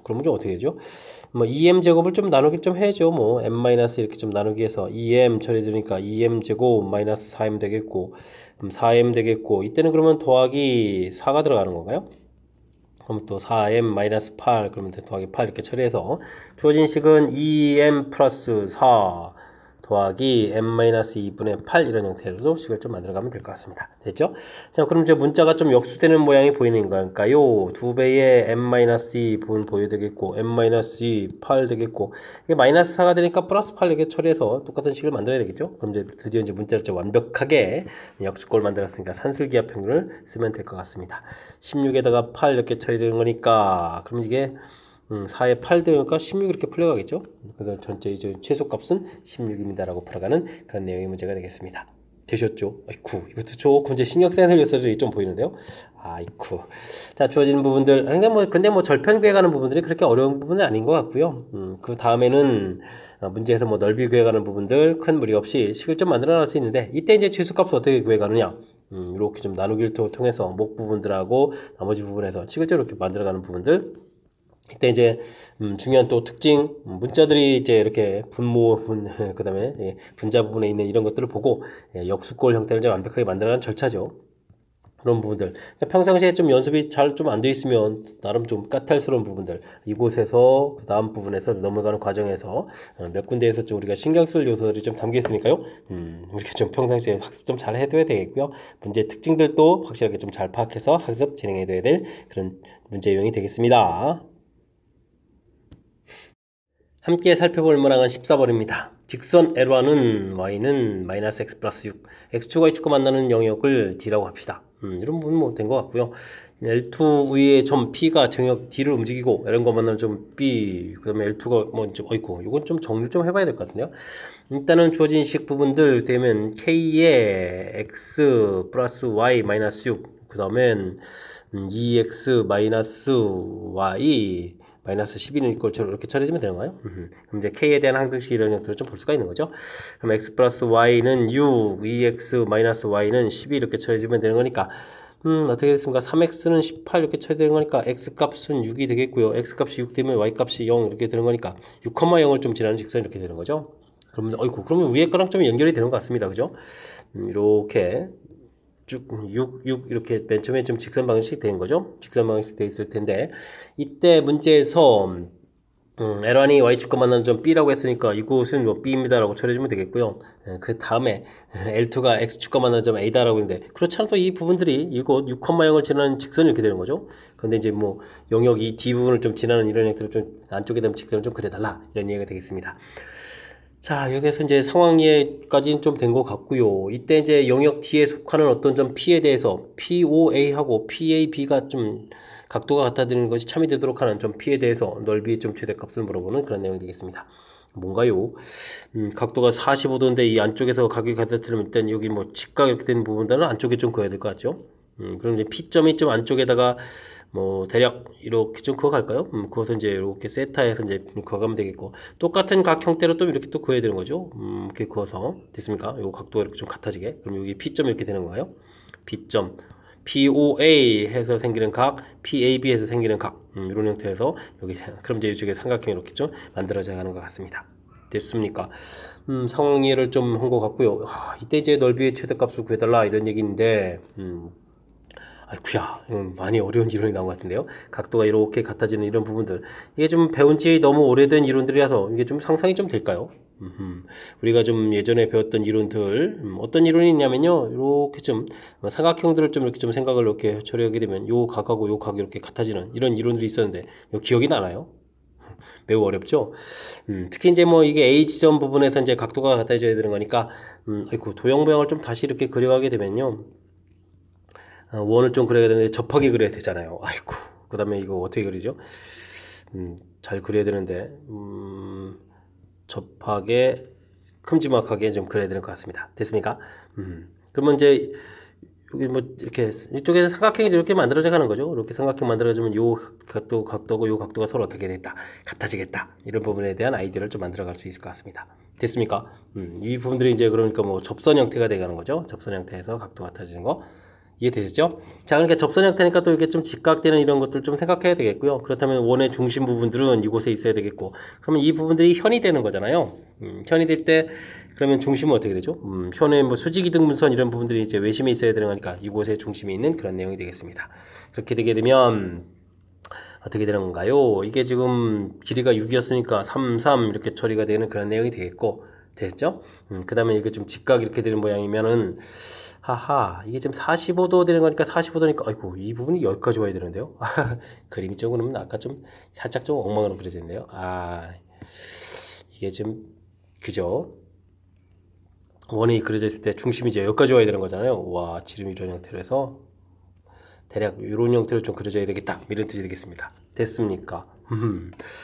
그러면 좀 어떻게 되죠? 뭐 2M 제곱을 좀 나누기 좀 해야죠. 뭐 M- 이렇게 좀 나누기 해서 2M 처리해 주니까 2M 제곱 마이너스 4M 되겠고 4M 되겠고 이때는 그러면 더하기 4가 들어가는 건가요? 그럼 또 4m-8 그러면 더하기 8 이렇게 처리해서 주어진 식은 2m 플러스 4 더하기 m-2분의 8 이런 형태로도 식을 좀 만들어가면 될 것 같습니다. 됐죠? 자, 그럼 이제 문자가 좀 역수되는 모양이 보이는 걸까요? 2배의 m-2 부분 보여되겠고 m-2 8 되겠고 이게 마이너스 4가 되니까 플러스 8 이렇게 처리해서 똑같은 식을 만들어야 되겠죠? 그럼 이제 드디어 이제 문자를 좀 완벽하게 역수꼴 만들었으니까 산술기하 평균을 쓰면 될 것 같습니다. 16에다가 8 이렇게 처리되는 거니까 그럼 이게 4에 8 되니까 16 이렇게 풀려가겠죠. 그래서 전체 이제 최소값은 16입니다 라고 풀어가는 그런 내용의 문제가 되겠습니다. 되셨죠? 아이쿠 이것도 조금 이제 신경 쓰는 요소들이 좀 보이는데요. 아이쿠. 자, 주어지는 부분들 근데 뭐 절편 구해가는 부분들이 그렇게 어려운 부분은 아닌 것 같고요. 그 다음에는 문제에서 뭐 넓이 구해가는 부분들 큰 무리 없이 식을 좀 만들어 놔 수 있는데 이때 이제 최소값을 어떻게 구해가느냐 이렇게 좀 나누기를 통해서 목 부분들하고 나머지 부분에서 식을 이렇게 만들어가는 부분들 이때 이제 중요한 또 특징 문자들이 이제 이렇게 그 다음에 분자 부분에 있는 이런 것들을 보고 역수꼴 형태를 이제 완벽하게 만들어가는 절차죠. 그런 부분들 평상시에 좀 연습이 잘 좀 안 돼 있으면 나름 좀 까탈스러운 부분들 이곳에서 그 다음 부분에서 넘어가는 과정에서 몇 군데에서 좀 우리가 신경 쓸 요소들이 좀 담겨 있으니까요. 우리가 좀 평상시에 학습 좀 잘 해둬야 되겠고요. 문제 특징들도 확실하게 좀 잘 파악해서 학습 진행해둬야 될 그런 문제 유형이 되겠습니다. 함께 살펴볼 문항은 14번입니다. 직선 L1은 Y는 마이너스 X 플러스 6 X축과 Y축과 만나는 영역을 D라고 합시다. 이런 부분 뭐 된 것 같고요. L2 위에 점 P가 정역 D를 움직이고 이런 거 만나는 점 B 그 다음에 L2가 뭐 좀 어이구 이건 좀 정리 좀 해봐야 될 것 같은데요. 일단은 주어진 식 부분들 되면 K에 X 플러스 Y 마이너스 6 그 다음엔 2X 마이너스 Y 마이너스 12는 이걸 이렇게 처리해주면 되는가요? 그럼 이제 K에 대한 항등식 이런 형태를 좀 볼 수가 있는 거죠. 그럼 X 플러스 Y는 6, 2X 마이너스 Y는 12 이렇게 처리해주면 되는 거니까 어떻게 됐습니까? 3X는 18 이렇게 처리되는 거니까 X 값은 6이 되겠고요. X 값이 6 되면 Y 값이 0 이렇게 되는 거니까 6,0을 좀 지나는 직선이 이렇게 되는 거죠. 그러면 그러면 위에 거랑 좀 연결이 되는 것 같습니다. 그죠? 이렇게 쭉 6 이렇게 맨 처음에 좀 직선 방식 된 거죠. 직선 방식 돼 있을 텐데 이때 문제에서 L1이 Y축과 만나는 점 B라고 했으니까 이곳은 뭐 B입니다라고 처리해주면 되겠고요. 그 다음에 L2가 X축과 만나는 점 A다라고 했는데 그렇지 않아도 이 부분들이 이곳 6,0을 지나는 직선이 이렇게 되는 거죠. 근데 이제 뭐 영역 이 D 부분을 좀 지나는 이런 형태로 좀 안쪽에 되면 직선을 좀 그려달라 이런 얘기가 되겠습니다. 자, 여기서 이제 상황 이해까지는 좀 된 것 같고요. 이때 이제 영역 D에 속하는 어떤 점 P에 대해서 POA하고 PAB가 좀 각도가 같아지는 것이 참이 되도록 하는 좀 P에 대해서 넓이의 좀 최대값을 물어보는 그런 내용이 되겠습니다. 뭔가요? 각도가 45도인데 이 안쪽에서 각이 같아지려면 일단 여기 뭐 직각 이렇게 되는 부분들은 안쪽에 좀 그어야 될 것 같죠? 그럼 이제 P점이 좀 안쪽에다가 뭐 대략 이렇게 좀 그어갈까요? 그것은 이제 이렇게 세타에서 이제 그어가면 되겠고 똑같은 각 형태로 또 이렇게 또 그어야 되는 거죠. 이렇게 그어서 됐습니까? 요 각도가 이렇게 좀 같아지게. 그럼 여기 P점 이렇게 되는 거예요. P점 POA 해서 생기는 각, PAB 해서 생기는 각 이런 형태에서 여기 그럼 이제 이쪽에 삼각형이 이렇게 좀 만들어져 가는 것 같습니다. 됐습니까? 상황 이해를 좀 한 것 같고요. 이때 이제 넓이의 최대값을 구해달라 이런 얘기인데 아이쿠야, 많이 어려운 이론이 나온 것 같은데요. 각도가 이렇게 같아지는 이런 부분들. 이게 좀 배운 지 너무 오래된 이론들이라서 이게 좀 상상이 좀 될까요? 우리가 좀 예전에 배웠던 이론들, 어떤 이론이 있냐면요. 이렇게 좀 삼각형들을 좀 이렇게 좀 생각을 이렇게 처리하게 되면 요 각하고 요 각이 이렇게 같아지는 이런 이론들이 있었는데, 기억이 나나요? 매우 어렵죠? 특히 이제 뭐 이게 A 지점 부분에서 이제 각도가 같아져야 되는 거니까, 아이고, 도형 모양을 좀 다시 이렇게 그려가게 되면요. 원을 좀 그려야 되는데 접하게 그려야 되잖아요. 아이고, 그 다음에 이거 어떻게 그리죠? 잘 그려야 되는데 접하게 큼지막하게 좀 그려야 되는 것 같습니다. 됐습니까? 그러면 이제 여기 뭐 이렇게 이쪽에서 삼각형이 이렇게 만들어져 가는 거죠. 이렇게 삼각형 만들어지면 요 각도고 요 각도가 서로 어떻게 됐다 같아지겠다 이런 부분에 대한 아이디어를 좀 만들어갈 수 있을 것 같습니다. 됐습니까? 이 부분들이 이제 그러니까 뭐 접선 형태가 되가는 거죠. 접선 형태에서 각도 같아지는 거. 이해되시죠? 자, 그러니까 접선 형태니까 또 이렇게 좀 직각되는 이런 것들 좀 생각해야 되겠고요. 그렇다면 원의 중심 부분들은 이곳에 있어야 되겠고, 그러면 이 부분들이 현이 되는 거잖아요. 현이 될 때, 그러면 중심은 어떻게 되죠? 현의 뭐 수직이등분선 이런 부분들이 이제 외심에 있어야 되는 거니까 이곳에 중심이 있는 그런 내용이 되겠습니다. 그렇게 되게 되면, 어떻게 되는 건가요? 이게 지금 길이가 6이었으니까 3, 3 이렇게 처리가 되는 그런 내용이 되겠고, 됐죠? 그 다음에 이게 좀 직각 이렇게 되는 모양이면은, 하하, 이게 지금 45도 되는 거니까 45도니까 아이고 이 부분이 여기까지 와야 되는데요. 그림이 좀 그러면 아까 좀 살짝 좀 엉망으로 그려졌네요. 이게 좀 그죠? 원이 그려져 있을 때 중심이 이제 여기까지 와야 되는 거잖아요. 와, 지름 이런 형태로 해서 대략 이런 형태로 좀 그려져야 되겠다 이런 뜻이 되겠습니다. 됐습니까?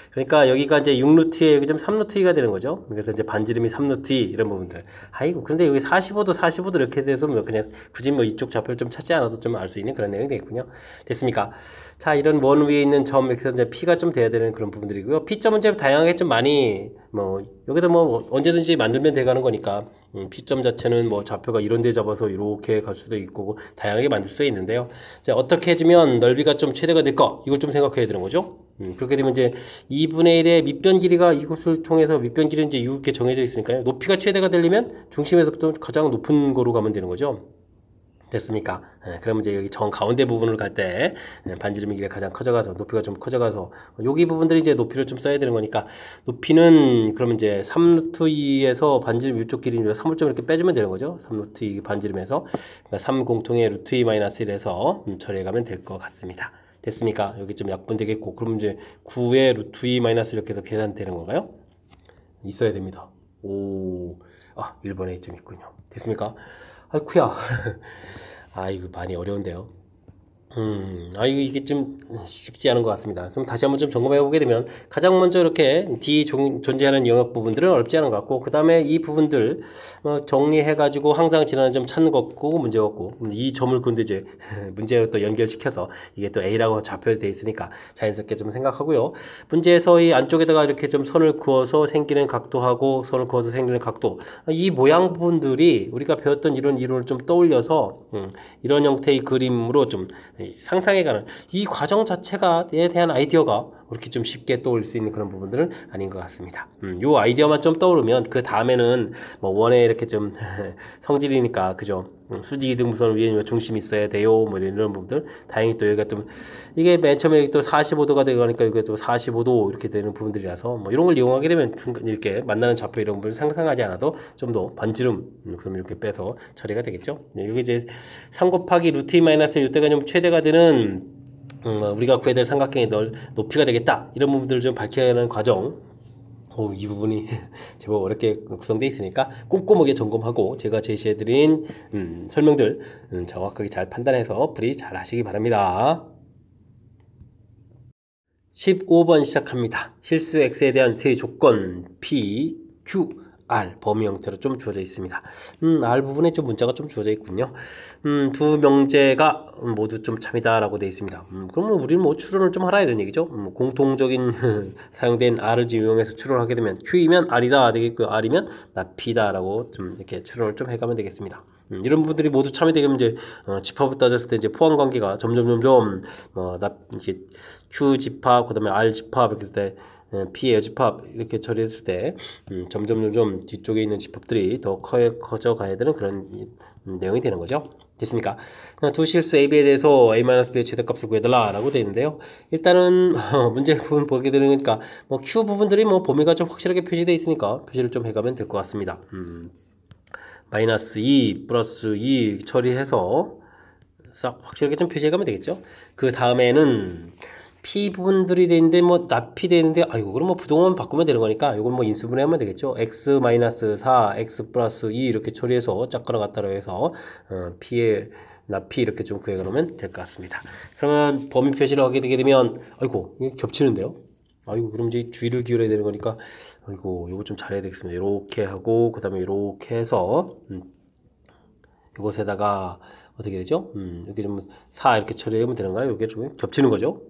그러니까 여기가 이제 6루트에 여기 좀 3루트가 되는 거죠. 그래서 이제 반지름이 3루트 이런 부분들. 아이고, 근데 여기 45도 이렇게 돼서 뭐 그냥 굳이 뭐 이쪽 좌표를 좀 찾지 않아도 좀 알 수 있는 그런 내용이 되겠군요. 됐습니까? 자, 이런 원 위에 있는 점 이렇게 해서 이제 P가 좀 돼야 되는 그런 부분들이고요. P점은 이제 다양하게 좀 많이 뭐 여기다 뭐 언제든지 만들면 돼가는 거니까 P점 자체는 뭐 좌표가 이런 데 잡아서 이렇게 갈 수도 있고 다양하게 만들 수 있는데요. 자, 어떻게 해주면 넓이가 좀 최대가 될까? 이걸 좀 생각해야 되는 거죠. 그렇게 되면 이제 2분의 1의 밑변 길이가 이곳을 통해서 밑변 길이는 이제 이렇게 정해져 있으니까요. 높이가 최대가 되려면 중심에서부터 가장 높은 거로 가면 되는 거죠. 됐습니까? 그러면 이제 여기 정 가운데 부분을 갈 때 반지름의 길이가 가장 커져가서 높이가 좀 커져가서 여기 부분들이 이제 높이를 좀 써야 되는 거니까 높이는 그러면 이제 3루트 2에서 반지름 이쪽 길이는 3을 이렇게 빼주면 되는 거죠. 3루트 2 반지름에서 그러니까 3 공통의 루트 2 마이너스 1에서 처리해가면 될 것 같습니다. 됐습니까? 여기 좀 약분되겠고 그러면 이제 9의 루트 2 마이너스 이렇게 해서 계산되는 건가요? 있어야 됩니다. 오, 1번에 좀 있군요. 됐습니까? 아이쿠야. 이거 많이 어려운데요. 이게 좀 쉽지 않은 것 같습니다. 그럼 다시 한번 좀 점검해 보게 되면 가장 먼저 이렇게 D 존재하는 영역 부분들은 어렵지 않은 것 같고 그 다음에 이 부분들 정리해 가지고 항상 지나는 점 찾는 것고 문제가 없고 이 점을 근데 이제 문제로 또 연결시켜서 이게 또 A라고 좌표되어 있으니까 자연스럽게 좀 생각하고요. 문제에서 이 안쪽에다가 이렇게 좀 선을 그어서 생기는 각도하고 선을 그어서 생기는 각도 이 모양 부분들이 우리가 배웠던 이런 이론을 좀 떠올려서 이런 형태의 그림으로 좀 상상해가는 이 과정 자체가에 대한 아이디어가 이렇게 좀 쉽게 떠올릴 수 있는 그런 부분들은 아닌 것 같습니다. 요 아이디어만 좀 떠오르면 그 다음에는 뭐 원에 이렇게 좀 성질이니까 그죠? 수직 이등분선 위에 중심이 있어야 돼요. 뭐 이런 부분들. 다행히 또 여기가 좀 이게 맨 처음에 또 45도가 되니까 이게 또 45도 이렇게 되는 부분들이라서 뭐 이런 걸 이용하게 되면 이렇게 만나는 좌표 이런 부분을 상상하지 않아도 좀 더 반지름 그럼 이렇게 빼서 처리가 되겠죠. 여기 이제 3 곱하기 루트 2 마이너스 이때가 좀 최대가 되는 우리가 구해야 될 삼각형의 높이가 되겠다. 이런 부분들을 좀 밝혀야 하는 과정. 이 부분이 제법 어렵게 구성되어 있으니까 꼼꼼하게 점검하고 제가 제시해드린 설명들 정확하게 잘 판단해서 풀이 잘 하시기 바랍니다. 15번 시작합니다. 실수 x에 대한 세 조건 P, Q, R 범위 형태로 좀 주어져 있습니다. R 부분에 좀 문자가 좀 주어져 있군요. 두 명제가 모두 좀 참이다라고 되어 있습니다. 그러면 우리는 뭐 추론을 좀 하라 이런 얘기죠. 공통적인 사용된 R을 이용해서 추론하게 되면 Q이면 R이다 되겠고요. R이면 나 P다라고 좀 이렇게 추론을 좀 해가면 되겠습니다. 이런 부분들이 모두 참여되면 이제 집합을 따졌을 때 이제 포함 관계가 점점 이렇게 Q 집합 그다음에 R 집합 이렇게 때 P의 여집합 이렇게 처리했을 때 점점 뒤쪽에 있는 집합들이 더 커져 가야 되는 그런 내용이 되는 거죠. 됐습니까? 두 실수 AB에 대해서 A-B의 최대값을 구해달라 라고 되어 있는데요. 일단은 문제 부분 보게 되니까 뭐 Q 부분들이 뭐 범위가 좀 확실하게 표시되어 있으니까 표시를 좀 해가면 될 것 같습니다. 마이너스 2 플러스 2 처리해서 싹 확실하게 좀 표시해가면 되겠죠. 그 다음에는 P 부분들이 되는데 뭐 납이 되는데 아이고 그럼 뭐 부동만 바꾸면 되는 거니까 이건 뭐 인수분해하면 되겠죠. x-4 x 플러스 2 이렇게 처리해서 짝거나 같다로 해서 P의 납이 이렇게 좀 구해 그러면 될 것 같습니다. 그러면 범위 표시를 하게 되게 되면 아이고 이게 겹치는데요. 아이고 그럼 이제 주의를 기울여야 되는 거니까 아이고 요거 좀 잘해야 되겠습니다. 이렇게 하고 그 다음에 이렇게 해서 이곳에다가 어떻게 되죠? 여기 좀 4 이렇게 처리하면 되는가요? 이게 좀 겹치는 거죠?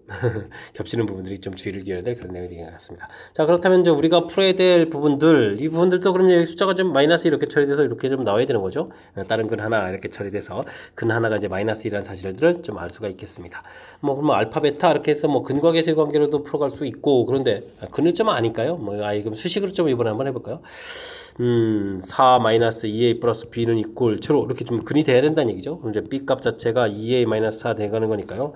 겹치는 부분들이 좀 주의를 기울여야 될 그런 내용이 되는 것 같습니다. 자, 그렇다면 이제 우리가 풀어야 될 부분들, 이 부분들도 그럼 여기 숫자가 좀 마이너스 이렇게 처리돼서 이렇게 좀 나와야 되는 거죠? 다른 근 하나 이렇게 처리돼서 근 하나가 이제 마이너스 1이라는 사실들을 좀 알 수가 있겠습니다. 뭐, 그러면 알파, 베타 이렇게 해서 뭐 근과 계실 관계로도 풀어갈 수 있고, 그런데 근을 좀 아닐까요? 뭐, 그럼 수식으로 좀 이번에 한번 해볼까요? 4 마이너스 2a 플러스 b는 이꼴 최로 이렇게 좀 근이 돼야 된다는 얘기죠. 그럼 이제 b 값 자체가 2a 마이너스 4 돼가는 거니까요.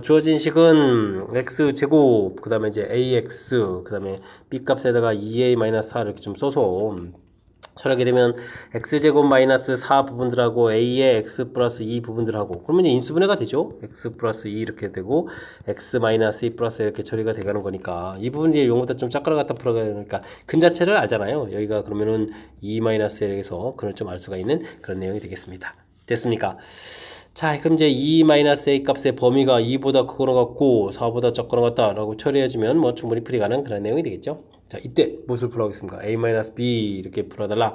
주어진 식은 x 제곱 그 다음에 이제 ax 그 다음에 b 값에다가 2a 마이너스 4 이렇게 좀 써서 처리하게 되면 x제곱 마이너스 4 부분들하고 a의 x 플러스 2 부분들하고 그러면 이제 인수분해가 되죠. x 플러스 2 이렇게 되고 x 마이너스 2 플러스 이렇게 처리가 돼가는 거니까 이 부분이 용어보다 좀 작거나 갖다 풀어가야 되니까 근 자체를 알잖아요. 여기가 그러면은 2 마이너스 1에서 근을 좀 알 수가 있는 그런 내용이 되겠습니다. 됐습니까? 자, 그럼 이제 2-a 값의 범위가 2보다 크거나 같고 4보다 적거나 같다 라고 처리해주면 뭐 충분히 풀이 가는 그런 내용이 되겠죠. 자, 이때 무엇을 풀어보겠습니까? a-b 이렇게 풀어달라.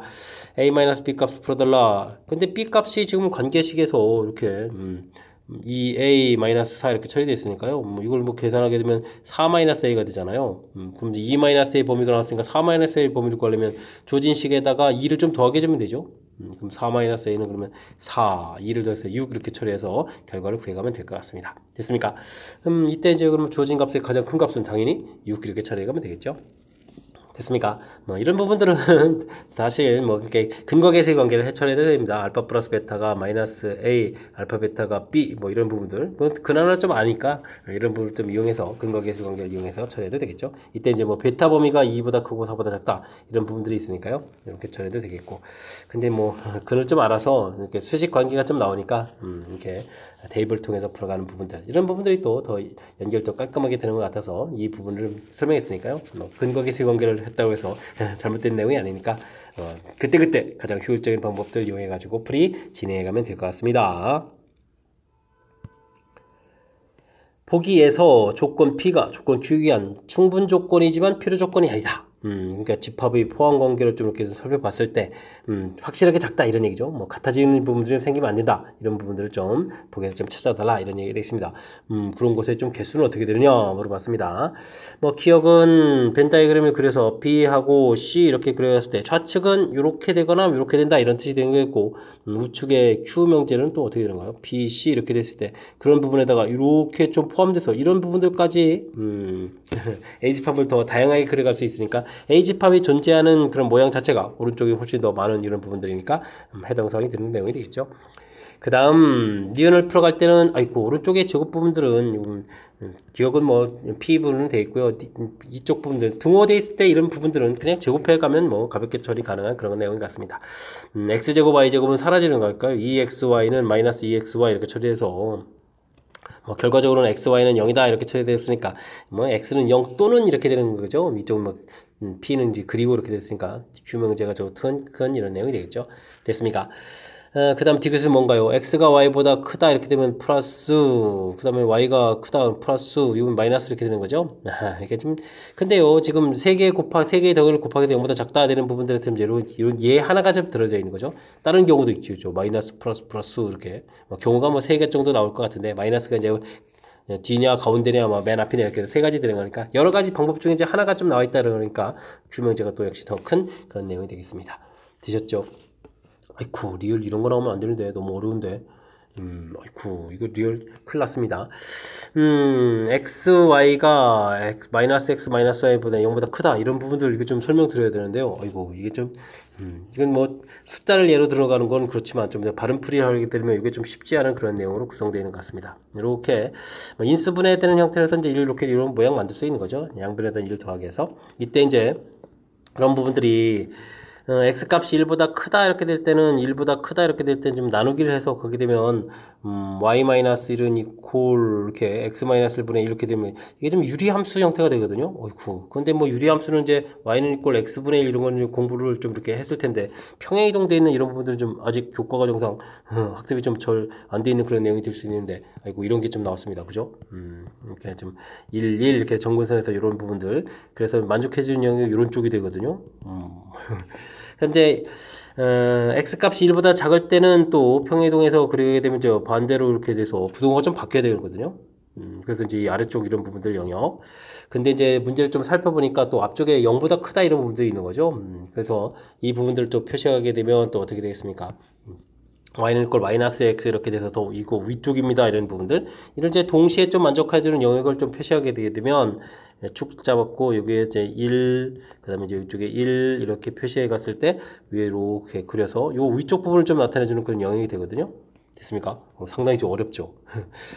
a-b 값을 풀어달라. 근데 b 값이 지금 관계식에서 이렇게 2a-4 이렇게 처리되어 있으니까요. 뭐 이걸 뭐 계산하게 되면 4-a가 되잖아요. 그럼 2-a 범위가 나왔으니까 4-a 범위를 구하려면 조진식에다가 2를 좀 더하게 해주면 되죠. 그럼 4-a는 그러면 4, 2를 더해서 6 이렇게 처리해서 결과를 구해가면 될 것 같습니다. 됐습니까? 그럼 이때 이제 그러면 주어진 값의 가장 큰 값은 당연히 6 이렇게 처리해가면 되겠죠. 됐습니까? 뭐 이런 부분들은 사실 뭐 이렇게 근과 계수의 관계를 해처리해야 됩니다. 알파 플러스 베타가 마이너스 a, 알파 베타가 b 뭐 이런 부분들 뭐 그나마 좀 아니까 이런 부분을 좀 이용해서 근과 계수 관계를 이용해서 처리해도 되겠죠. 이때 이제 뭐 베타 범위가 2보다 크고 4보다 작다 이런 부분들이 있으니까요. 이렇게 처리해도 되겠고 근데 뭐 근을 좀 알아서 이렇게 수식 관계가 좀 나오니까 이렇게 대입을 통해서 풀어가는 부분들 이런 부분들이 또 더 연결도 깔끔하게 되는 것 같아서 이 부분을 설명했으니까요. 뭐 근과 계수 관계를 했다고 해서 잘못된 내용이 아니니까 그때그때 가장 효율적인 방법들 이용해 가지고 풀이 진행해 가면 될 것 같습니다. 보기에서 조건 P가 조건 Q에 의한 충분 조건이지만 필요 조건이 아니다. 그러니까 집합의 포함 관계를 좀 이렇게 살펴봤을 때, 확실하게 작다 이런 얘기죠. 뭐 같아지는 부분들이 생기면 안 된다 이런 부분들을 좀 보기에서 좀 찾아달라 이런 얘기가 있습니다. 그런 곳에 좀 개수는 어떻게 되느냐 물어봤습니다. 뭐 기억은 벤 다이그램을 그려서 B하고 C 이렇게 그렸을 때 좌측은 이렇게 되거나 이렇게 된다 이런 뜻이 되는 거겠고, 우측의 Q 명제는 또 어떻게 되는가요? B, C 이렇게 됐을 때 그런 부분에다가 이렇게 좀 포함돼서 이런 부분들까지 A집합을 더 다양하게 그려갈 수 있으니까 A집합이 존재하는 그런 모양 자체가 오른쪽이 훨씬 더 많은 이런 부분들이니까 해당 사항이 되는 내용이 되겠죠. 그 다음 니은을 풀어갈 때는 아이고 오른쪽에 제곱 부분들은 기억은 뭐 P 부분은 돼 있고요. 이쪽 부분들 등호돼 있을 때 이런 부분들은 그냥 제곱해 가면 뭐 가볍게 처리 가능한 그런 내용 같습니다. x제곱 y제곱은 사라지는 걸까요? 2xy는 마이너스 2xy 이렇게 처리해서 결과적으로는 xy는 0이다 이렇게 처리되었으니까 뭐 x는 0 또는 이렇게 되는 거죠. 이쪽은 뭐 p는 이제 그리고 이렇게 됐으니까 규명제가 큰 이런 내용이 되겠죠. 됐습니까? 그 다음 디귿은 뭔가요? x가 y보다 크다 이렇게 되면 플러스, 그 다음에 y가 크다 플러스, 이건 마이너스 이렇게 되는 거죠. 이게 좀 근데요 지금 3개의 덩어리를 곱하기 해서 0보다 작다 되는 부분들에 이런 얘 하나가 좀 들어져 있는 거죠. 다른 경우도 있죠. 마이너스 플러스 이렇게 경우가 뭐 3개 정도 나올 것 같은데 마이너스가 이제 뒤냐 가운데냐 맨 앞이냐 이렇게 세 가지 되는 거니까 여러 가지 방법 중에 이제 하나가 좀 나와 있다 그러니까 규명제가 또 역시 더 큰 그런 내용이 되겠습니다. 되셨죠? 아이쿠 리얼 이런 거 나오면 안 되는데 너무 어려운데 아이쿠 이거 리얼 큰일 났습니다. xy가 마이너스 x 마이너스 y보다 0보다 크다 이런 부분들 이거 좀 설명드려야 되는데요. 아이고 이게 좀 이건 뭐 숫자를 예로 들어가는 건 그렇지만 좀 발음풀이 하게 되면 이게 좀 쉽지 않은 그런 내용으로 구성되어 있는 것 같습니다. 이렇게 인수분해되는 형태로서 이제 이렇게 이런 모양 만들 수 있는 거죠. 양변에다 1 더하기 해서 이때 이제 그런 부분들이 x 값이 1보다 크다 이렇게 될 때는 1보다 크다 이렇게 될 때는 좀 나누기를 해서 거기 되면 y-1은 이퀄 이렇게 x-1분의 1 이렇게 되면 이게 좀 유리함수 형태가 되거든요. 어이쿠. 근데 뭐 유리함수는 이제 y는 이퀄 x분의 1 이런 거는 공부를 좀 이렇게 했을 텐데 평행 이동되어 있는 이런 부분들은 좀 아직 교과 과정상 학습이 좀 잘 안 돼 있는 그런 내용이 될 수 있는데 아이고 이런 게 좀 나왔습니다. 그죠? 이렇게 좀 1 이렇게 정근선에서 이런 부분들 그래서 만족해주는 영역이 이런 쪽이 되거든요. 현재 x값이 1보다 작을 때는 또 평행이동해서 그리게 되면 저 반대로 이렇게 돼서 부동호가 좀 바뀌어야 되거든요. 그래서 이제 이 아래쪽 이런 부분들 영역. 근데 이제 문제를 좀 살펴보니까 또 앞쪽에 0보다 크다 이런 부분들이 있는 거죠. 그래서 이 부분들을 또 표시하게 되면 또 어떻게 되겠습니까? y는 이꼴 마이너스 x 이렇게 돼서 더 이거 위쪽입니다 이런 부분들 이런 이제 동시에 좀 만족해주는 영역을 좀 표시하게 되게 되면 축 잡았고 여기에 이제 1 그다음에 이제 이쪽에 1 이렇게 표시해 갔을 때 위에 이렇게 그려서 요 위쪽 부분을 좀 나타내주는 그런 영역이 되거든요. 됐습니까? 상당히 좀 어렵죠.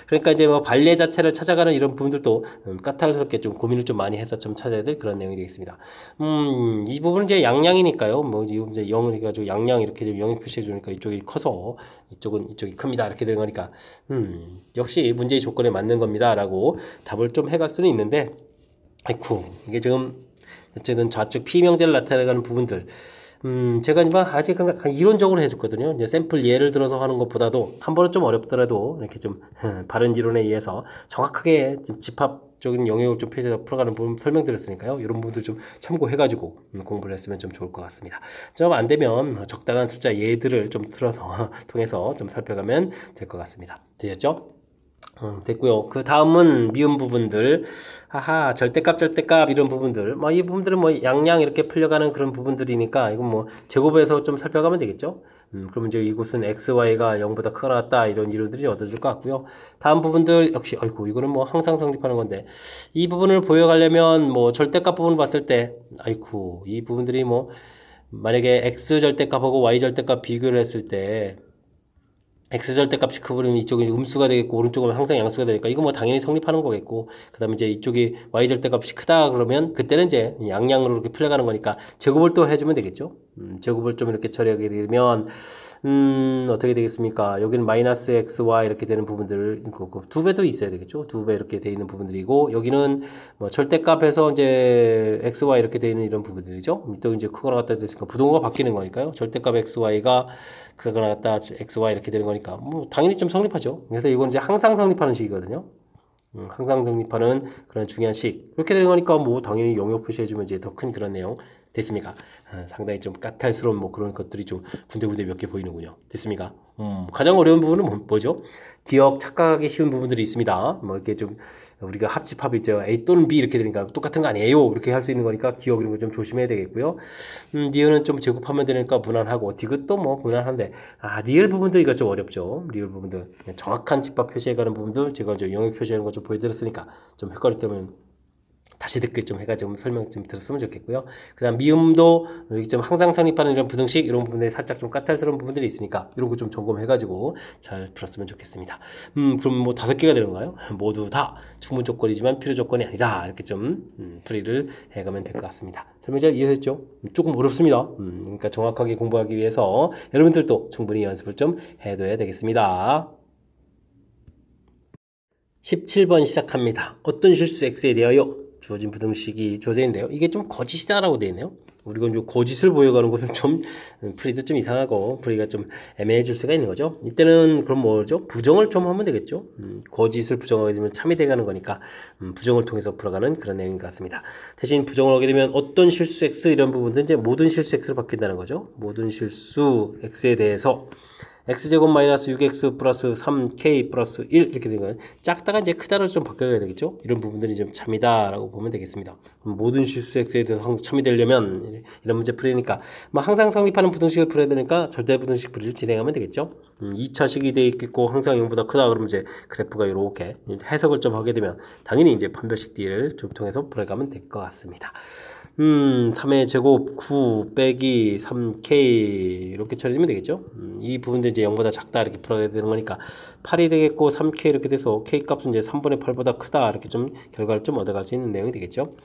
그러니까 이제 뭐 발레 자체를 찾아가는 이런 부분들도 까탈스럽게 좀 고민을 좀 많이 해서 좀 찾아야 될 그런 내용이 되겠습니다. 이 부분은 이제 양양이니까요. 뭐 이제 0을 해가지고 양양 이렇게 좀 영역 표시해 주니까 이쪽이 커서 이쪽이 큽니다. 이렇게 되는 거니까 역시 문제의 조건에 맞는 겁니다라고 답을 좀 해갈 수는 있는데 아이쿠 이게 지금 어쨌든 좌측 P명제를 나타내가는 부분들 제가 아직 이론적으로 해줬거든요. 이제 샘플 예를 들어서 하는 것보다도 한 번은 좀 어렵더라도 이렇게 좀 바른 이론에 의해서 정확하게 집합적인 영역을 좀 풀어가는 부분 설명드렸으니까요. 이런 부분들 좀 참고해가지고 공부를 했으면 좀 좋을 것 같습니다. 좀 안 되면 적당한 숫자 예들을 좀 통해서 좀 살펴가면 될 것 같습니다. 되셨죠? 됐고요. 그 다음은 미음 부분들, 절대값 이런 부분들, 이 부분들은 뭐 양양 이렇게 풀려가는 그런 부분들이니까 이건 뭐 제곱해서 좀 살펴가면 되겠죠. 그러면 이제 이곳은 x, y가 0보다 크거나 같다 이런 이론들이 얻어질 것 같고요. 다음 부분들 역시 아이고 이거는 뭐 항상 성립하는 건데 이 부분을 보여가려면 뭐 절대값 부분을 봤을 때 아이고 이 부분들이 뭐 만약에 x 절대값하고 y 절대값 비교를 했을 때 x절대값이 크면 이쪽이 음수가 되겠고 오른쪽은 항상 양수가 되니까 이거 뭐 당연히 성립하는 거겠고 그 다음에 이제 이쪽이 y절대값이 크다 그러면 그때는 이제 양양으로 이렇게 풀려가는 거니까 제곱을 또 해주면 되겠죠. 제곱을 좀 이렇게 처리하게 되면 어떻게 되겠습니까? 여기는 마이너스 x, y 이렇게 되는 부분들 두 배도 있어야 되겠죠. 두 배 이렇게 돼 있는 부분들이고 여기는 뭐 절대값에서 이제 x, y 이렇게 돼 있는 이런 부분들이죠. 또 이제 크거나 같다 됐으니까 부동호가 바뀌는 거니까요. 절대값 x, y가 크거나 같다 x, y 이렇게 되는 거니까 뭐 당연히 좀 성립하죠. 그래서 이건 이제 항상 성립하는 식이거든요. 항상 성립하는 그런 중요한 식. 그렇게 되는 거니까 뭐 당연히 영역 표시해주면 이제 더 큰 그런 내용 됐습니까? 상당히 좀 까탈스러운 뭐 그런 것들이 좀 군데군데 몇 개 보이는군요. 됐습니까? 가장 어려운 부분은 뭐죠? 기억 착각하기 쉬운 부분들이 있습니다. 뭐 이렇게 좀 우리가 합집합이죠. A 또는 B 이렇게 되니까 똑같은 거 아니에요. 이렇게 할 수 있는 거니까 기억 이런 거 좀 조심해야 되겠고요. 니은은 좀 제곱하면 되니까 무난하고 디귿도 뭐 무난한데 리을 부분들 이거 좀 어렵죠. 리을 부분들 정확한 집합 표시해가는 부분들 제가 이제 영역 표시하는 거 좀 보여드렸으니까 좀 헷갈릴 때면 다시 듣기 좀 해가지고 설명 좀 들었으면 좋겠고요. 그 다음 미음도 여기 좀 항상 성립하는 이런 부등식 이런 부분에 살짝 좀 까탈스러운 부분들이 있으니까 이런 거 좀 점검해가지고 잘 풀었으면 좋겠습니다. 그럼 뭐 5개가 되는가요? 모두 다 충분 조건이지만 필요 조건이 아니다. 이렇게 좀 풀이를 해가면 될 것 같습니다. 설명 잘 이해했죠? 조금 어렵습니다. 그러니까 정확하게 공부하기 위해서 여러분들도 충분히 연습을 좀 해둬야 되겠습니다. 17번 시작합니다. 어떤 실수 X에 대하여 주어진 부등식이 주어져있는데요. 이게 좀 거짓이다라고 되어 있네요. 우리가 좀 거짓을 보여가는 것은 좀 풀이도 좀 이상하고 풀이가 좀 애매해질 수가 있는 거죠. 이때는 그럼 뭐죠? 부정을 좀 하면 되겠죠. 거짓을 부정하게 되면 참이 돼가는 거니까 부정을 통해서 풀어가는 그런 내용인 것 같습니다. 대신 부정을 하게 되면 어떤 실수 X 이런 부분들은 이제 모든 실수 X로 바뀐다는 거죠. 모든 실수 X에 대해서 x제곱 마이너스 6x 플러스 3k 플러스 1 이렇게 된 거예요. 작다가 이제 크다로 좀 바뀌어야 되겠죠. 이런 부분들이 좀 참이다 라고 보면 되겠습니다. 모든 실수 x에 대해서 참이 되려면 이런 문제 풀이니까 뭐 항상 성립하는 부등식을 풀어야 되니까 절대 부등식 풀이를 진행하면 되겠죠. 2차식이 되어 있고 항상 0보다 크다 그러면 이제 그래프가 이렇게 해석을 좀 하게 되면 당연히 이제 판별식 D를 좀 통해서 풀어가면 될 것 같습니다. 3의 제곱 9 빼기 3k 이렇게 처리하면 되겠죠. 이 부분도 이제 0보다 작다 이렇게 풀어야 되는 거니까 8이 되겠고 3k 이렇게 돼서 k 값은 이제 3분의 8보다 크다 이렇게 좀 결과를 좀 얻어갈 수 있는 내용이 되겠죠.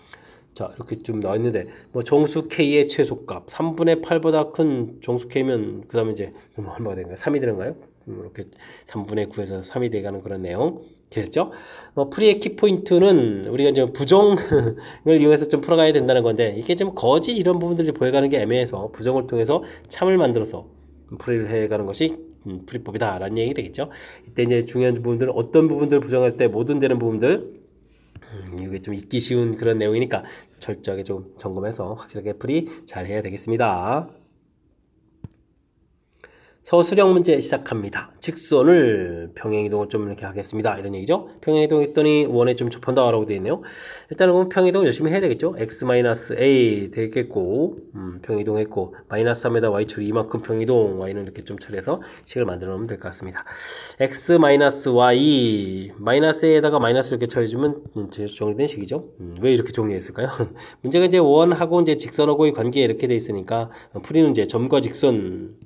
자 이렇게 좀 나와 있는데 뭐 정수 k의 최소값 3분의 8보다 큰 정수 k면 그 다음에 이제 얼마가 되는가요? 3이 되는가요? 이렇게 3분의 9에서 3이 돼가는 그런 내용 됐죠? 풀이의 키포인트는 우리가 이제 부정을 이용해서 좀 풀어가야 된다는 건데 이게 좀 거짓 이런 부분들이 보여가는 게 애매해서 부정을 통해서 참을 만들어서 풀이를 해가는 것이 풀이법이다 라는 얘기 되겠죠? 이때 이제 중요한 부분들은 어떤 부분들을 부정할 때 모든 되는 부분들 이게 좀 잊기 쉬운 그런 내용이니까 철저하게 좀 점검해서 확실하게 풀이 잘 해야 되겠습니다. 서술형 문제 시작합니다. 직선을 평행이동을 좀 이렇게 하겠습니다. 이런 얘기죠. 평행이동 했더니 원에 좀 접한다 라고 되어 있네요. 일단은 그럼 평행이동 열심히 해야 되겠죠. x-a 되겠고 평행이동 했고 마이너스 3에다 y축이 이만큼 평행이동 y는 이렇게 좀 처리해서 식을 만들어 놓으면 될 것 같습니다. x-y 마이너스 a에다가 마이너스 이렇게 처리해주면 정리된 식이죠. 왜 이렇게 정리했을까요? 문제가 이제 원하고 이제 직선하고의 관계 이렇게 돼 있으니까 풀이는 이제 점과 직선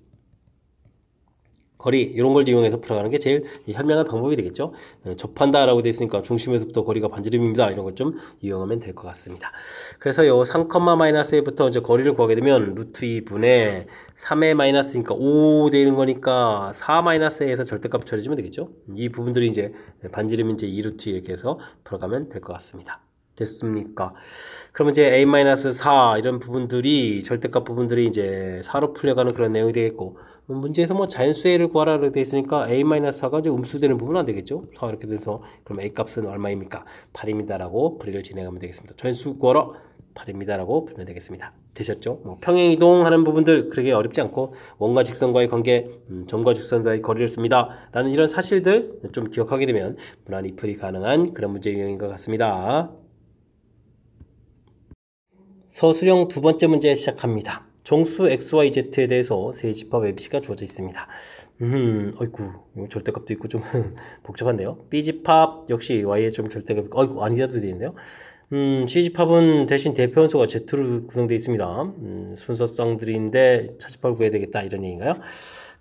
거리 이런 걸 이용해서 풀어가는 게 제일 현명한 방법이 되겠죠. 접한다 라고 되어 있으니까 중심에서부터 거리가 반지름입니다. 이런 걸 좀 이용하면 될 것 같습니다. 그래서 요 3,-a부터 이제 거리를 구하게 되면 루트 2분의 3의 마이너스니까 5 되는 거니까 4-a에서 절대값 처리해주면 되겠죠. 이 부분들이 이제 반지름이 이제 2루트 이렇게 해서 풀어가면 될 것 같습니다. 됐습니까? 그러면 이제 a-4 이런 부분들이 절대값 부분들이 이제 4로 풀려가는 그런 내용이 되겠고 문제에서 뭐 자연수를 구하라고 되어 있으니까 a-4가 이제 음수되는 부분은 안 되겠죠? 4 이렇게 돼서 그럼 a 값은 얼마입니까? 8입니다 라고 풀이를 진행하면 되겠습니다. 자연수 구하라 8입니다 라고 풀면 되겠습니다. 되셨죠? 뭐 평행이동 하는 부분들 그렇게 어렵지 않고 원과 직선과의 관계, 점과 직선과의 거리를 씁니다 라는 이런 사실들 좀 기억하게 되면 무난히 풀이 가능한 그런 문제 유형인 것 같습니다. 서술형 두 번째 문제 시작합니다. 정수 XYZ에 대해서 세 집합 ABC가 주어져 있습니다. 어이구, 절대값도 있고 좀 복잡한데요. B집합 역시 Y에 좀 절대값, 어이구, 아니다도 되어 있네요. C집합은 대신 대표원소가 Z로 구성되어 있습니다. 순서쌍들인데 차집합을 구해야 되겠다 이런 얘기인가요?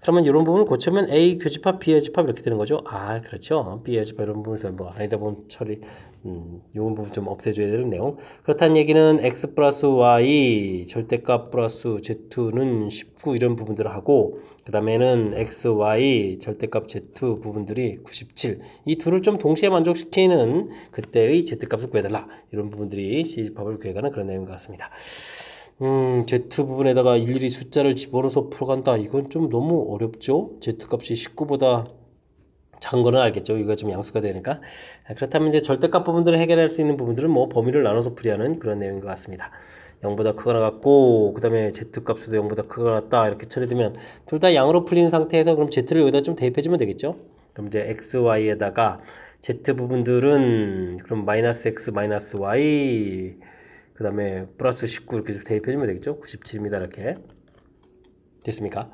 그러면 이런 부분을 고치면 A 교집합, B의 집합 이렇게 되는 거죠. 아, 그렇죠. B의 집합 이런 부분에서 뭐 아니다 보면 처리, 이런 부분 좀 없애줘야 되는 내용. 그렇다는 얘기는 X 플러스 Y 절대값 플러스 Z2는 19 이런 부분들을 하고 그 다음에는 X, Y 절대값 Z 부분들이 97. 이 둘을 좀 동시에 만족시키는 그때의 Z값을 구해달라. 이런 부분들이 C집합을 구해가는 그런 내용인 것 같습니다. Z 부분에다가 일일이 숫자를 집어넣어서 풀어간다. 이건 좀 너무 어렵죠? Z값이 19보다 작은 거는 알겠죠? 이거 좀 양수가 되니까. 그렇다면 이제 절대값 부분들을 해결할 수 있는 부분들은 뭐 범위를 나눠서 풀이하는 그런 내용인 것 같습니다. 0보다 크거나 같고, 그 다음에 Z값도 0보다 크거나 같다. 이렇게 처리되면 둘 다 양으로 풀리는 상태에서 그럼 Z를 여기다 좀 대입해주면 되겠죠? 그럼 이제 X, Y에다가 Z 부분들은 그럼 마이너스 X, 마이너스 Y 그 다음에 플러스 19 이렇게 좀 대입해주면 되겠죠? 97입니다. 이렇게 됐습니까?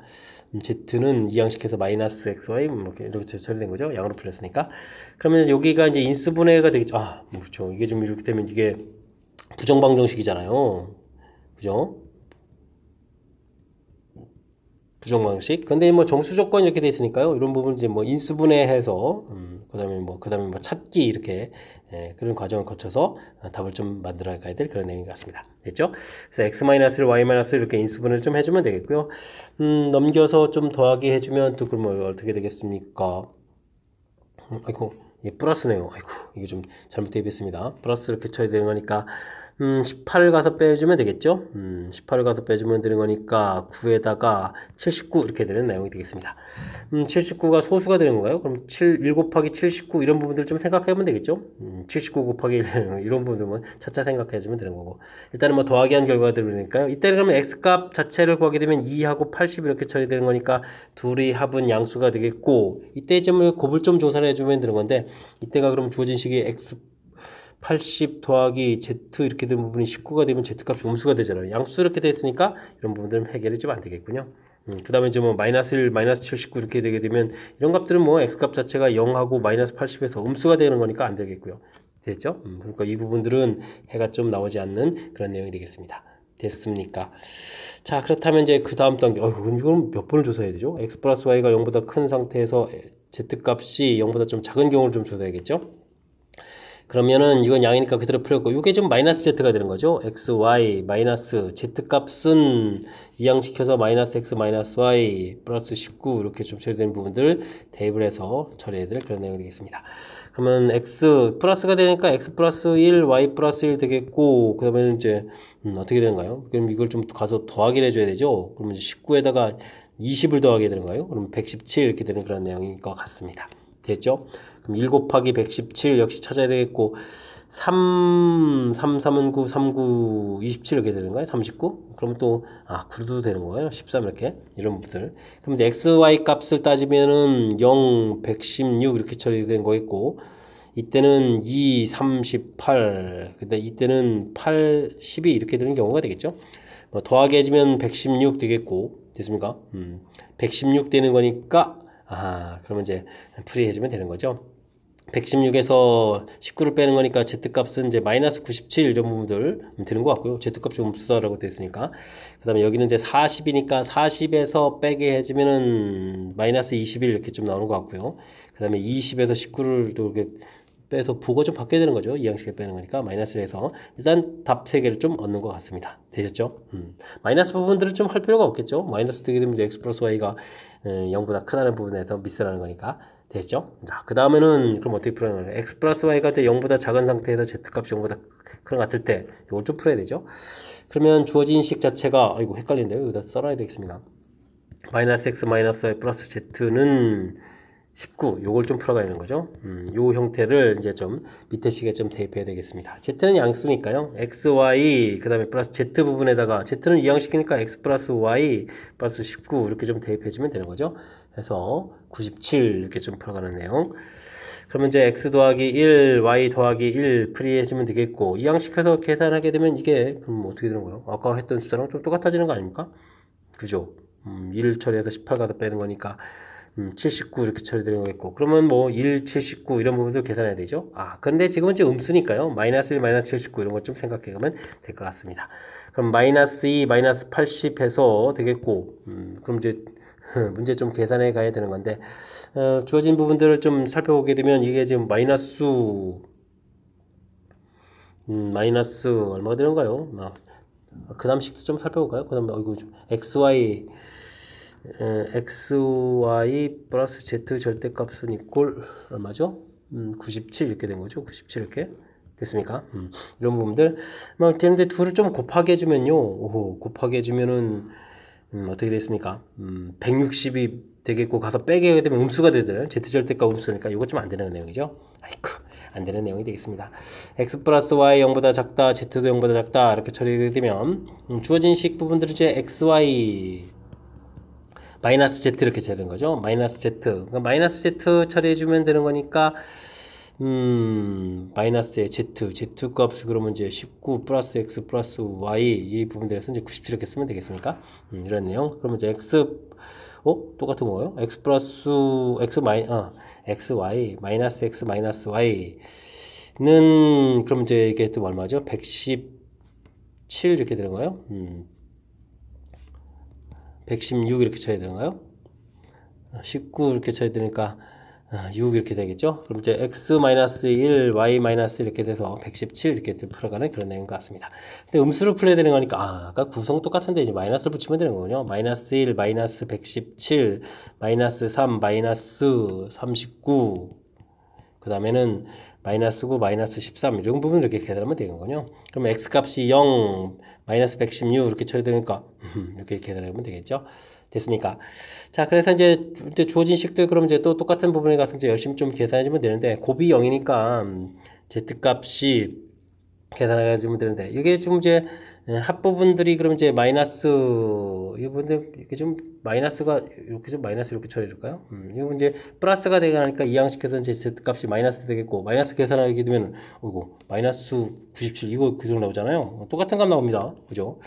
Z는 이항식해서 마이너스 XY 이렇게 처리된 거죠? 양으로 풀렸으니까. 그러면 여기가 이제 인수분해가 되겠죠? 아, 그렇죠. 이게 좀 이렇게 되면 이게 부정방정식이잖아요. 그죠? 부정방식. 근데 뭐 정수 조건 이렇게 돼 있으니까요. 이런 부분 이제 뭐 인수분해해서, 그다음에 뭐 찾기 이렇게 그런 과정을 거쳐서 답을 좀 만들어 가야 될 그런 내용인 것 같습니다. 됐죠? 그래서 x-를 y-를 이렇게 인수분해를 좀 해주면 되겠고요. 넘겨서 좀 더하기 해주면 또 그러면 어떻게 되겠습니까? 아이고, 예, 플러스네요. 아이고, 이게 좀 잘못 대입했습니다. 플러스 이렇게 쳐야 되는 거니까, 18 가서 빼주면 되겠죠? 18 가서 빼주면 되는 거니까, 9에다가 79 이렇게 되는 내용이 되겠습니다. 79가 소수가 되는 건가요? 그럼 1 곱하기 79 이런 부분들 좀 생각해보면 되겠죠? 79 곱하기 1 이런 부분들은 차차 생각해주면 되는 거고. 일단은 뭐 더하기 한 결과들이니까요. 이때는 그러면 x값 자체를 구하게 되면 2하고 80 이렇게 처리되는 거니까, 둘이 합은 양수가 되겠고, 이때 점을 곱을 좀 조사를 해주면 되는 건데, 이때가 그럼 주어진 식이 x 80 더하기 z 이렇게 된 부분이 19가 되면 z값이 음수가 되잖아요. 양수 이렇게 됐으니까 이런 부분들은 해결이 좀 안 되겠군요. 그 다음에 이제 뭐 마이너스 1, 마이너스 79 이렇게 되게 되면 이런 값들은 뭐 x값 자체가 0하고 마이너스 80에서 음수가 되는 거니까 안 되겠고요. 됐죠? 그러니까 이 부분들은 해가 좀 나오지 않는 그런 내용이 되겠습니다. 됐습니까? 자, 그렇다면 이제 그 다음 단계, 그럼 이건 몇 번을 조사해야 되죠? x 플러스 y가 0보다 큰 상태에서 z값이 0보다 좀 작은 경우를 좀 조사해야겠죠? 그러면은 이건 양이니까 그대로 풀었고, 이게 지금 마이너스 z가 되는 거죠. x, y, 마이너스 z값은 이항시켜서 마이너스 x, 마이너스 y, 플러스 19 이렇게 좀 처리되는 부분들 대입을 해서 처리해야 될 그런 내용이 되겠습니다. 그러면 x 플러스가 되니까 x 플러스 1, y 플러스 1 되겠고, 그 다음에 이제 어떻게 되는가요? 그럼 이걸 좀 가서 더하기를 해줘야 되죠. 그러면 이제 19에다가 20을 더하게 되는 거예요. 그럼 117 이렇게 되는 그런 내용인 것 같습니다. 됐죠? 그럼 1 곱하기 117 역시 찾아야 되겠고, 3, 3은 9, 3, 9, 27 이렇게 되는 거예요? 39? 그럼 또, 9도 되는 거예요? 13 이렇게. 이런 부분들. 그럼 이제 XY 값을 따지면은 0, 116 이렇게 처리된 거겠고, 이때는 2, 38, 근데 이때는 8, 12 이렇게 되는 경우가 되겠죠? 뭐 더하기 해주면 116 되겠고, 됐습니까? 116 되는 거니까, 그러면 이제 풀이해주면 되는 거죠. 116에서 19를 빼는 거니까 z값은 이제 마이너스 97 이런 부분들 되는 것 같고요. z값이 음수다라고 되어 있으니까. 그 다음에 여기는 이제 40이니까 40에서 빼게 해주면은 마이너스 21 이렇게 좀 나오는 것 같고요. 그 다음에 20에서 19를 또 이렇게 빼서 부호가 좀 바뀌어야 되는 거죠. 이 양식에 빼는 거니까 마이너스를 해서 일단 답 3개를 좀 얻는 것 같습니다. 되셨죠? 마이너스 부분들은 좀 할 필요가 없겠죠. 마이너스 되게 되면 x 플러스 y가 0보다 크다는 부분에서 미스라는 거니까. 됐죠? 자, 그 다음에는 그럼 어떻게 풀어야 되나요? x 플러스 y가 0보다 작은 상태에서 z값이 0보다 큰 것 같을 때 이걸 좀 풀어야 되죠? 그러면 주어진 식 자체가 이거 헷갈린데요. 여기다 써놔야 되겠습니다. 마이너스 x 마이너스 y 플러스 z는 19 요걸 좀 풀어가야 되는 거죠. 요 형태를 이제 좀 밑에 식에 좀 대입해야 되겠습니다. z는 양수니까요. x, y 그 다음에 플러스 z 부분에다가 z는 이항시키니까 x 플러스 y 플러스 19 이렇게 좀 대입해주면 되는 거죠. 그래서 97 이렇게 좀 풀어가는 내용. 그러면 이제 x 더하기 1, y 더하기 1 풀이해주면 되겠고, 이항시켜서 계산하게 되면 이게 그럼 어떻게 되는 거예요? 아까 했던 숫자랑 좀 똑같아지는 거 아닙니까? 그죠? 1 처리해서 18 가다 빼는 거니까 79 이렇게 처리되는 거겠고, 그러면 뭐 1, 79 이런 부분도 계산해야 되죠. 근데 지금은 이제 음수니까요. 마이너스 1, 마이너스 79 이런 것 좀 생각해 가면 될 것 같습니다. 그럼 마이너스 2, 마이너스 80 해서 되겠고, 그럼 이제 문제 좀 계산해 가야 되는 건데, 주어진 부분들을 좀 살펴보게 되면 이게 지금 마이너스 얼마가 되는가요? 그 다음 식도 좀 살펴볼까요? 그 다음에 xy xy 플러스 z 절대값은 이꼴 얼마죠? 97 이렇게 된 거죠. 97 이렇게 됐습니까? 이런 부분들 막 되는데 둘을 좀 곱하게 해주면요. 곱하게 해주면은 어떻게 됐습니까? 160이 되겠고 가서 빼게 되면 음수가 되잖아요. z 절대값 음수니까 이거 좀 안 되는 내용이죠. 아이고, 안 되는 내용이 되겠습니다. x 플러스 y 0보다 작다, z도 0보다 작다 이렇게 처리되게 되면 주어진 식 부분들은 이제 xy 마이너스 z 이렇게 되는 거죠. 마이너스 z. 그러니까 마이너스 z 처리해주면 되는 거니까, 마이너스의 z 값이 그러면 이제 19 플러스 x 플러스 y 이 부분들에서 이제 97 이렇게 쓰면 되겠습니까? 이런 내용. 그러면 이제 똑같은 거예요? x 플러스 x y 마이너스 x 마이너스 y는 그럼 이제 이게 또 얼마죠? 110 117 이렇게 되는가요? 116 이렇게 쳐야 되는가요? 19 이렇게 쳐야 되니까 6 이렇게 되겠죠. 그럼 이제 x-1, y- 이렇게 돼서 117 이렇게 풀어가는 그런 내용 같습니다. 근데 음수로 풀어야 되는 거니까 아까 구성 똑같은데 이제 마이너스를 붙이면 되는 거군요. -1, -117, -3, -39 그 다음에는 -9, -13 이런 부분 이렇게 계산하면 되는군요. 그럼 x값이 0, -116 이렇게 처리 되니까 이렇게 계산하면 되겠죠. 됐습니까? 자, 그래서 이제 주어진 식들 그럼 이제 또 똑같은 부분에 가서 이제 열심히 좀 계산해주면 되는데 곱이 0이니까 z값이 계산해주면 되는데 이게 좀 이제 합부분들이 그럼 이제 마이너스 이분들 이게 좀 마이너스가 이렇게 좀 마이너스 이렇게 처리해줄까요? 이거 이제 플러스가 되니까 이항시켜서 이제 z값이 마이너스 되겠고 마이너스 계산하게 되면 이거 마이너스 97 이거 그대로 나오잖아요. 똑같은 값 나옵니다. 그죠?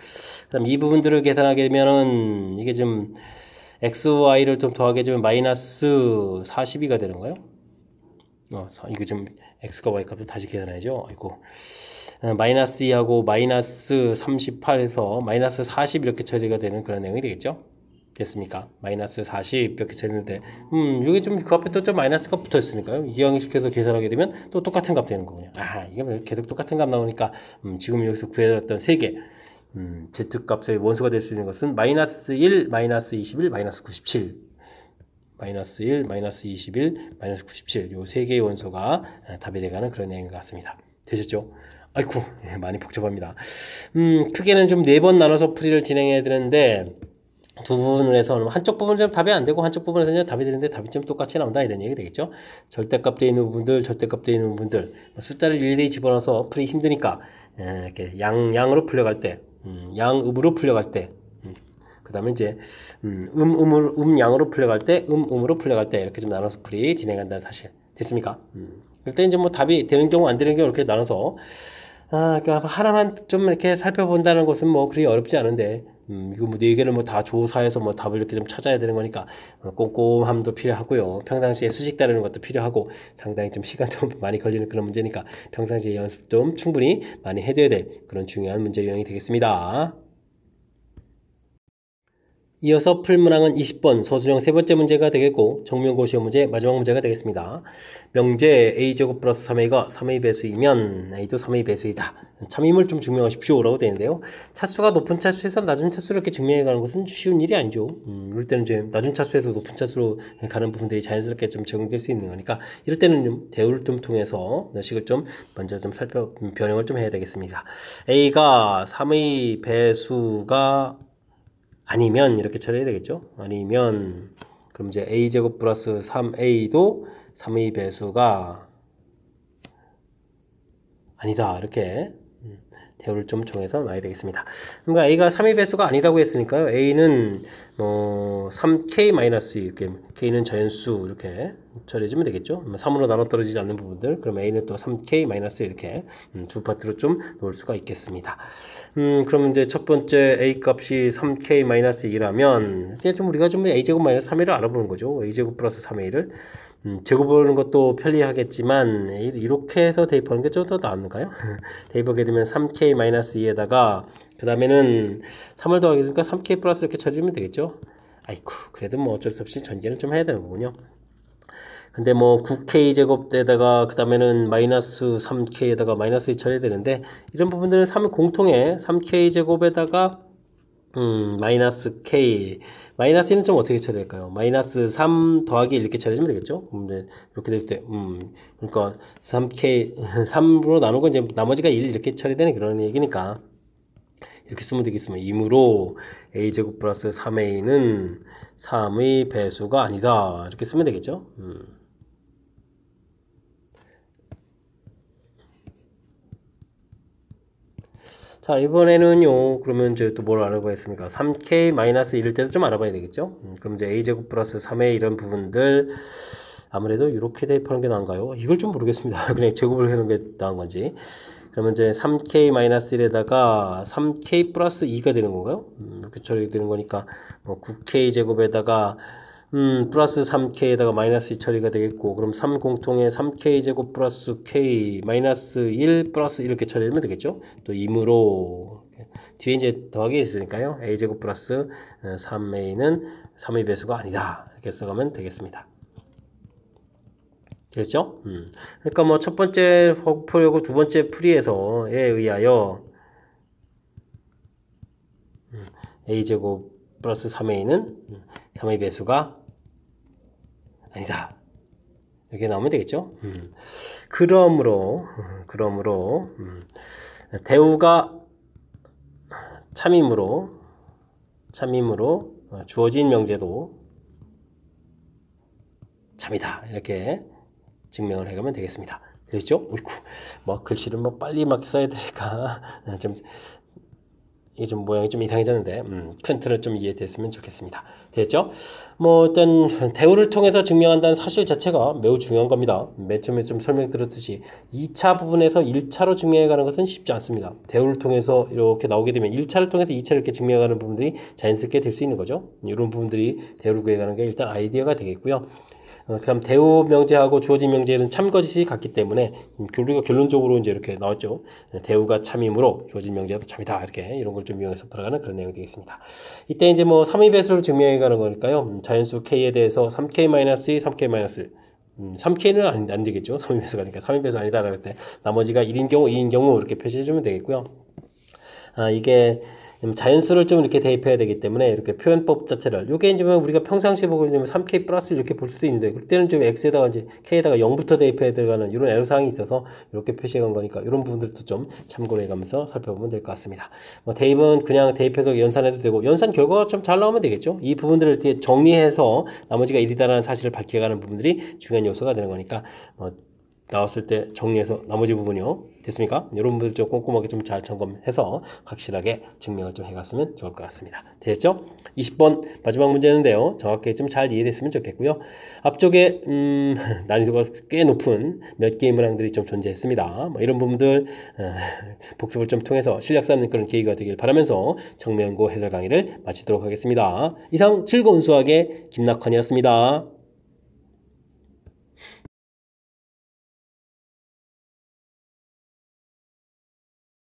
그다음 이 부분들을 계산하게 되면은 이게 좀 xy를 좀 더하게 되면 마이너스 42가 되는 거예요. 이거 좀 x과 y 값을 다시 계산해야죠. 이거 마이너스 2하고 마이너스 38에서 마이너스 40 이렇게 처리가 되는 그런 내용이 되겠죠. 됐습니까? 마이너스 40 이렇게 처리되는데 이게 좀 그 앞에 또 좀 마이너스가 붙어 있으니까요. 이항시켜서 계산하게 되면 또 똑같은 값 되는 거군요. 이게 계속 똑같은 값 나오니까 지금 여기서 구해놨던 3개 z값의 원소가 될 수 있는 것은 마이너스 1, 마이너스 21, 마이너스 97 마이너스 1, 마이너스 21, 마이너스 97 요 3개의 원소가 답이 돼가는 그런 내용인 것 같습니다. 되셨죠? 아이쿠 많이 복잡합니다. 크게는 좀 4번 나눠서 풀이를 진행해야 되는데 두 부분을 해서 한쪽 부분은 답이 안 되고 한쪽 부분에서는 답이 되는데 답이 좀 똑같이 나온다 이런 얘기 되겠죠. 절대값 되어 있는 부분들, 절대값 되어 있는 부분들 숫자를 일일이 집어넣어서 풀이 힘드니까 이렇게 양으로 풀려갈 때, 양음으로 풀려갈 때, 그 다음에 이제 양으로 풀려갈 때, 음으로 풀려갈 때 이렇게 좀 나눠서 풀이 진행한다는 사실 됐습니까? 그때 이제 뭐 답이 되는 경우 안 되는 경우 이렇게 나눠서 그러니까 하나만 좀 이렇게 살펴본다는 것은 뭐 그리 어렵지 않은데 이거 뭐 4개를 뭐 다 조사해서 뭐 답을 이렇게 좀 찾아야 되는 거니까 꼼꼼함도 필요하고요. 평상시에 수식 따르는 것도 필요하고 상당히 좀 시간도 많이 걸리는 그런 문제니까 평상시에 연습 좀 충분히 많이 해줘야 될 그런 중요한 문제 유형이 되겠습니다. 이어서 풀 문항은 20번 소수령 세 번째 문제가 되겠고 정명고 시험 문제 마지막 문제가 되겠습니다. 명제 a제곱 플러스 3a가 3a 배수이면 a도 3a 배수이다. 참임을 좀 증명하십시오 라고 되어 있는데요. 차수가 높은 차수에서 낮은 차수를 이렇게 증명해 가는 것은 쉬운 일이 아니죠. 이럴 때는 이제 낮은 차수에서 높은 차수로 가는 부분들이 자연스럽게 좀 적용될 수 있는 거니까 이럴 때는 좀 대우를 좀 통해서 식을 좀 먼저 좀 변형을 좀 해야 되겠습니다. a가 3a 배수가 아니면 이렇게 처리해야 되겠죠. 아니면 그럼 이제 a제곱 플러스 3a도 3a 배수가 아니다 이렇게 대우를 좀 정해서 놔야 되겠습니다. 그러니까 a가 3a 배수가 아니라고 했으니까요. a는 3k-2 이렇게 k는 자연수 이렇게 처리해주면 되겠죠. 3으로 나눠 떨어지지 않는 부분들 그럼 a는 또 3k- 이렇게 두 파트로 좀 놓을 수가 있겠습니다. 그럼 이제 첫 번째 a 값이 3k-2라면 이제 좀 우리가 좀 a제곱 마이너스 3a를 알아보는 거죠. a제곱 플러스 3a를 제곱하는 것도 편리하겠지만 이렇게 해서 대입하는 게 좀 더 나은가요? 대입하게 되면 3k-2에다가 그 다음에는 3을 더하게 되니까 3k 플러스 이렇게 처리하면 되겠죠. 아이쿠 그래도 뭐 어쩔 수 없이 전제는 좀 해야 되는 거군요. 근데 뭐 9k 제곱에다가 그 다음에는 마이너스 3k에다가 마이너스 2 처리해야 되는데 이런 부분들은 3 공통에 3k 제곱에다가 마이너스 k 마이너스 1은 좀 어떻게 처리할까요? 마이너스 3 더하기 1 이렇게 처리하면 되겠죠? 이렇게 될 때 그러니까 3k 3으로 나누고 이제 나머지가 1 이렇게 처리되는 그런 얘기니까 이렇게 쓰면 되겠으면 이므로 a제곱 플러스 3a는 3의 배수가 아니다 이렇게 쓰면 되겠죠? 자 이번에는요 그러면 이제 또 뭘 알아보겠습니까? 3k-1일 때도 좀 알아봐야 되겠죠? 그럼 이제 a제곱 플러스 3a 이런 부분들 아무래도 이렇게 대입하는 게 나은가요? 이걸 좀 모르겠습니다. 그냥 제곱을 해놓은 게 나은 건지. 그러면 이제 3k-1에다가 3k 플러스 2가 되는 건가요? 이렇게 처리되는 거니까 뭐 9k 제곱에다가 플러스 3k에다가 마이너스 2 처리가 되겠고 그럼 3 공통에 3k 제곱 플러스 k 마이너스 1 플러스 이렇게 처리하면 되겠죠. 또 이므로 뒤에 이제 더하기 있으니까요. a제곱 플러스 3a는 3의 배수가 아니다. 이렇게 써가면 되겠습니다. 됐죠? 그러니까 뭐 첫 번째 풀이고 두 번째 풀이에서에 의하여 a제곱 플러스 3a는 3의 배수가 아니다. 이렇게 나오면 되겠죠? 그러므로 대우가 참임으로 주어진 명제도 참이다. 이렇게 증명을 해가면 되겠습니다. 되겠죠? 어이구, 뭐 글씨를 뭐 빨리 막 써야 되니까 이게 좀 모양이 좀 이상해졌는데 큰 틀은 좀 이해됐으면 좋겠습니다. 됐죠? 뭐 일단 대우를 통해서 증명한다는 사실 자체가 매우 중요한 겁니다. 맨 처음에 좀 설명드렸듯이 2차 부분에서 1차로 증명해가는 것은 쉽지 않습니다. 대우를 통해서 이렇게 나오게 되면 1차를 통해서 2차를 이렇게 증명해가는 부분들이 자연스럽게 될 수 있는 거죠. 이런 부분들이 대우를 구해가는 게 일단 아이디어가 되겠고요. 그다음 대우 명제하고 주어진 명제는 참것이 같기 때문에 우리가 결론적으로 이제 이렇게 나왔죠. 대우가 참이므로 주어진 명제도 참이다. 이렇게 이런 걸 좀 이용해서 풀어가는 그런 내용이 되겠습니다. 이때 이제 뭐 3의 배수를 증명해 가는 거니까요. 자연수 k에 대해서 3k-2, 3k-. 3k는 안 되겠죠. 3의 배수가 아니니까 3의 배수 아니다. 그럴 때 나머지가 1인 경우, 2인 경우 이렇게 표시해 주면 되겠고요. 이게 자연수를 좀 이렇게 대입해야 되기 때문에 이렇게 표현법 자체를 요게 이제 우리가 평상시에 보고 있는 3k 플러스 이렇게 볼 수도 있는데 그때는 좀 x에다가 이제 k에다가 0부터 대입해야 들어가는 이런 애로사항이 있어서 이렇게 표시해 간 거니까 이런 부분들도 좀 참고를 해가면서 살펴보면 될 것 같습니다. 뭐 대입은 그냥 대입해서 연산해도 되고 연산 결과가 좀 잘 나오면 되겠죠. 이 부분들을 이렇게 정리해서 나머지가 1이다라는 사실을 밝혀가는 부분들이 중요한 요소가 되는 거니까 나왔을 때 정리해서 나머지 부분이요. 됐습니까? 이런 분들 좀 꼼꼼하게 좀 잘 점검해서 확실하게 증명을 좀 해갔으면 좋을 것 같습니다. 됐죠? 20번 마지막 문제인데요. 정확하게 좀 잘 이해됐으면 좋겠고요. 앞쪽에 난이도가 꽤 높은 몇 개의 문항들이 좀 존재했습니다. 뭐 이런 부분들 복습을 좀 통해서 실력 쌓는 그런 계기가 되길 바라면서 정면고 해설 강의를 마치도록 하겠습니다. 이상 즐거운 수학의 김낙헌이었습니다.